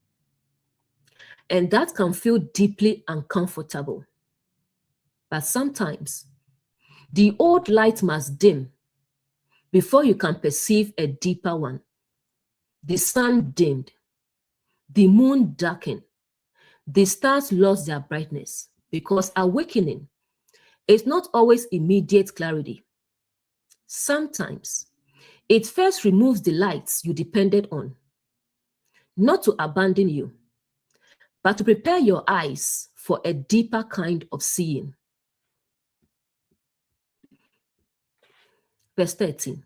And that can feel deeply uncomfortable. But sometimes the old light must dim before you can perceive a deeper one. The sun dimmed, the moon darkened, the stars lost their brightness because awakening is not always immediate clarity. Sometimes it first removes the lights you depended on, not to abandon you, but to prepare your eyes for a deeper kind of seeing. Verse 13.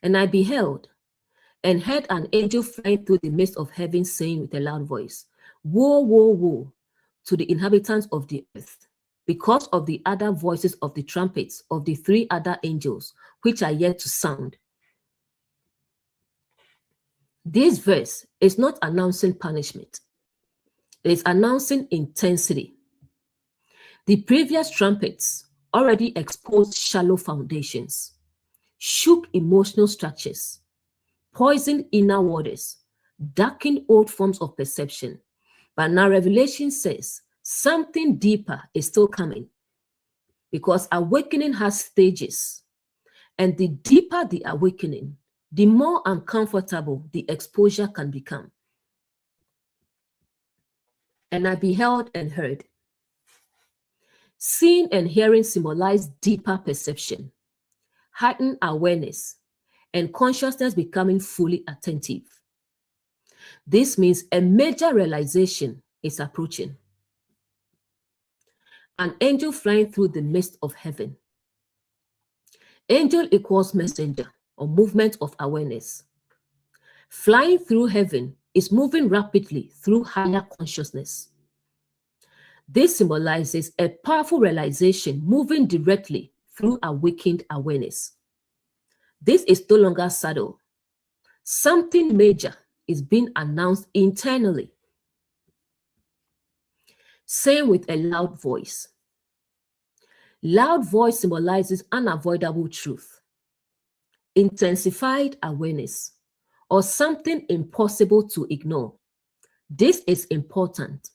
And I beheld and heard an angel flying through the midst of heaven, saying with a loud voice, Woe, woe, woe to the inhabitants of the earth, because of the other voices of the trumpets of the three other angels, which are yet to sound. This verse is not announcing punishment. It is announcing intensity. The previous trumpets already exposed shallow foundations, shook emotional structures, poisoned inner waters, darkened old forms of perception. But now Revelation says something deeper is still coming, because awakening has stages. And the deeper the awakening, the more uncomfortable the exposure can become. And I beheld and heard. Seeing and hearing symbolize deeper perception, heightened awareness, and consciousness becoming fully attentive. This means a major realization is approaching. An angel flying through the midst of heaven. Angel equals messenger or movement of awareness. Flying through heaven is moving rapidly through higher consciousness. This symbolizes a powerful realization moving directly through awakened awareness. This is no longer subtle. Something major is being announced internally. Saying with a loud voice. Loud voice symbolizes unavoidable truth, intensified awareness, or something impossible to ignore. This is important.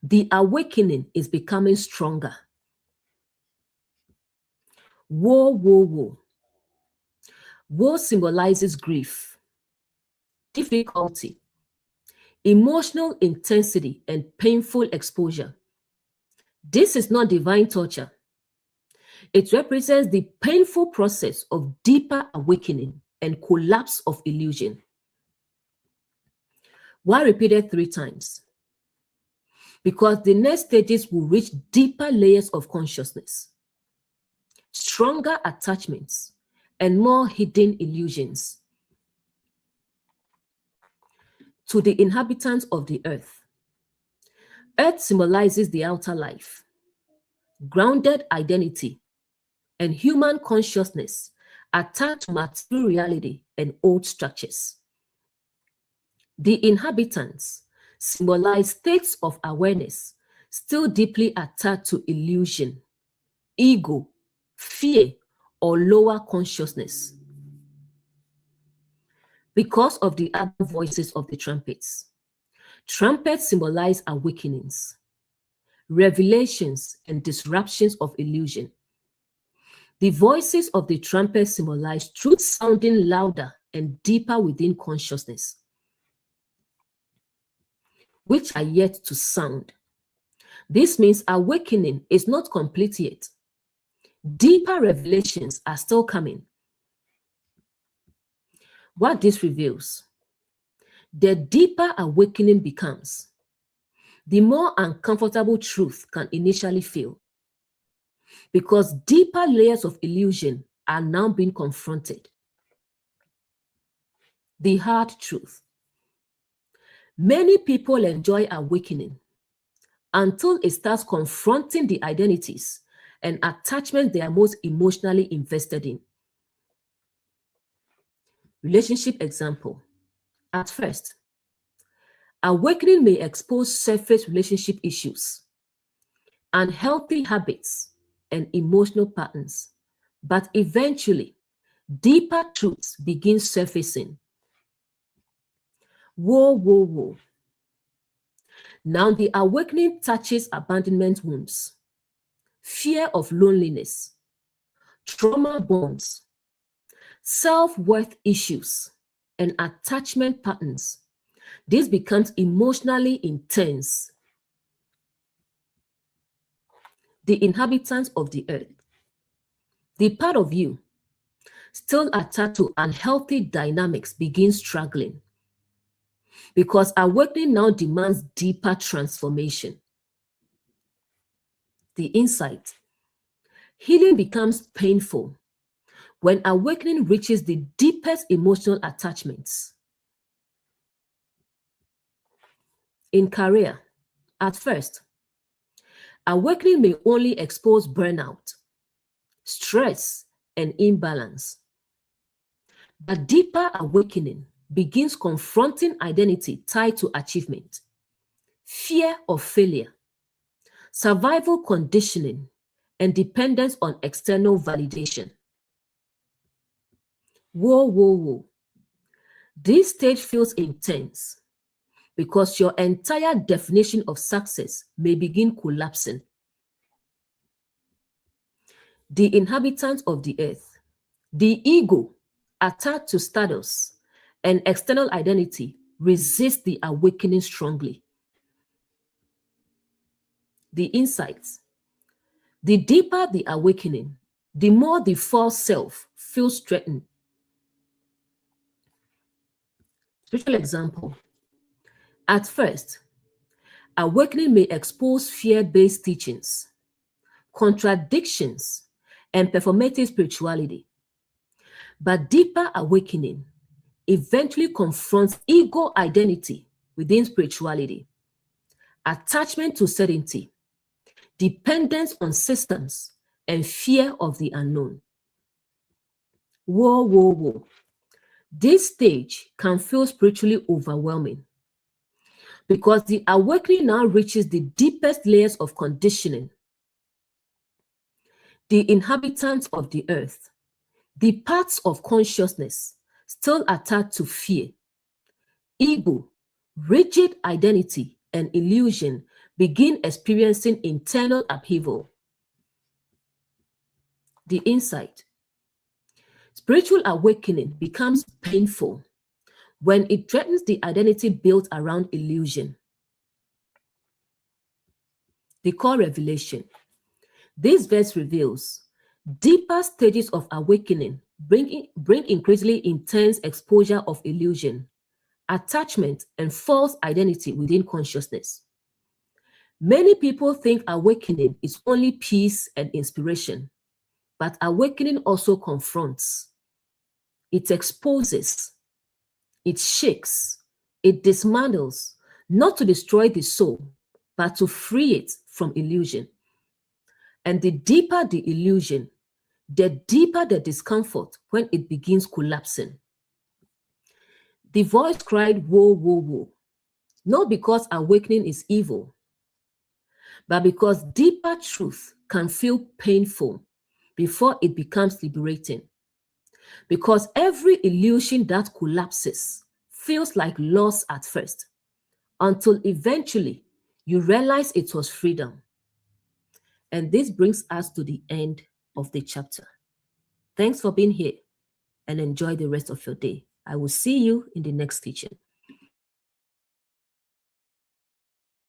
The awakening is becoming stronger. Woe, woe, woe. Woe symbolizes grief, difficulty, emotional intensity, and painful exposure. This is not divine torture. It represents the painful process of deeper awakening and collapse of illusion. Why repeated 3 times? Because the next stages will reach deeper layers of consciousness, stronger attachments, and more hidden illusions. To the inhabitants of the earth. Earth symbolizes the outer life, grounded identity, and human consciousness attached to material reality and old structures. The inhabitants symbolize states of awareness still deeply attached to illusion, ego, fear, or lower consciousness. Because of the other voices of the trumpets. Trumpets symbolize awakenings, revelations, and disruptions of illusion. The voices of the trumpet symbolize truth sounding louder and deeper within consciousness, which are yet to sound. This means awakening is not complete yet. Deeper revelations are still coming. What this reveals, the deeper awakening becomes, the more uncomfortable truth can initially feel, because deeper layers of illusion are now being confronted. The hard truth. Many people enjoy awakening until it starts confronting the identities and attachments they are most emotionally invested in. Relationship example. At first, awakening may expose surface relationship issues, unhealthy habits, and emotional patterns, but eventually, deeper truths begin surfacing. Whoa, whoa, whoa. Now the awakening touches abandonment wounds, fear of loneliness, trauma bonds, self-worth issues, and attachment patterns. This becomes emotionally intense. The inhabitants of the earth, the part of you still attached to unhealthy dynamics, begins struggling, because awakening now demands deeper transformation. The insight. Healing becomes painful when awakening reaches the deepest emotional attachments. In career, at first, awakening may only expose burnout, stress, and imbalance. But deeper awakening begins confronting identity tied to achievement, fear of failure, survival conditioning, and dependence on external validation. Whoa, whoa, whoa. This stage feels intense because your entire definition of success may begin collapsing. The inhabitants of the earth, the ego, attached to status and external identity, resist the awakening strongly. The insights. The deeper the awakening, the more the false self feels threatened. Spiritual example. At first, awakening may expose fear-based teachings, contradictions, and performative spirituality. But deeper awakening eventually confronts ego identity within spirituality, attachment to certainty, dependence on systems, and fear of the unknown. Whoa, whoa, whoa. This stage can feel spiritually overwhelming because the awakening now reaches the deepest layers of conditioning. The inhabitants of the earth, the parts of consciousness still attached to fear, ego, rigid identity, and illusion begin experiencing internal upheaval. The insight. Spiritual awakening becomes painful when it threatens the identity built around illusion. The core revelation. This verse reveals deeper stages of awakening bring increasingly intense exposure of illusion, attachment, and false identity within consciousness. Many people think awakening is only peace and inspiration, but awakening also confronts. It exposes, it shakes, it dismantles, not to destroy the soul, but to free it from illusion. And the deeper the illusion, the deeper the discomfort when it begins collapsing. The voice cried, whoa, whoa, whoa, not because awakening is evil, but because deeper truth can feel painful before it becomes liberating. Because every illusion that collapses feels like loss at first, until eventually you realize it was freedom. And this brings us to the end of the chapter. Thanks for being here and enjoy the rest of your day. I will see you in the next teaching.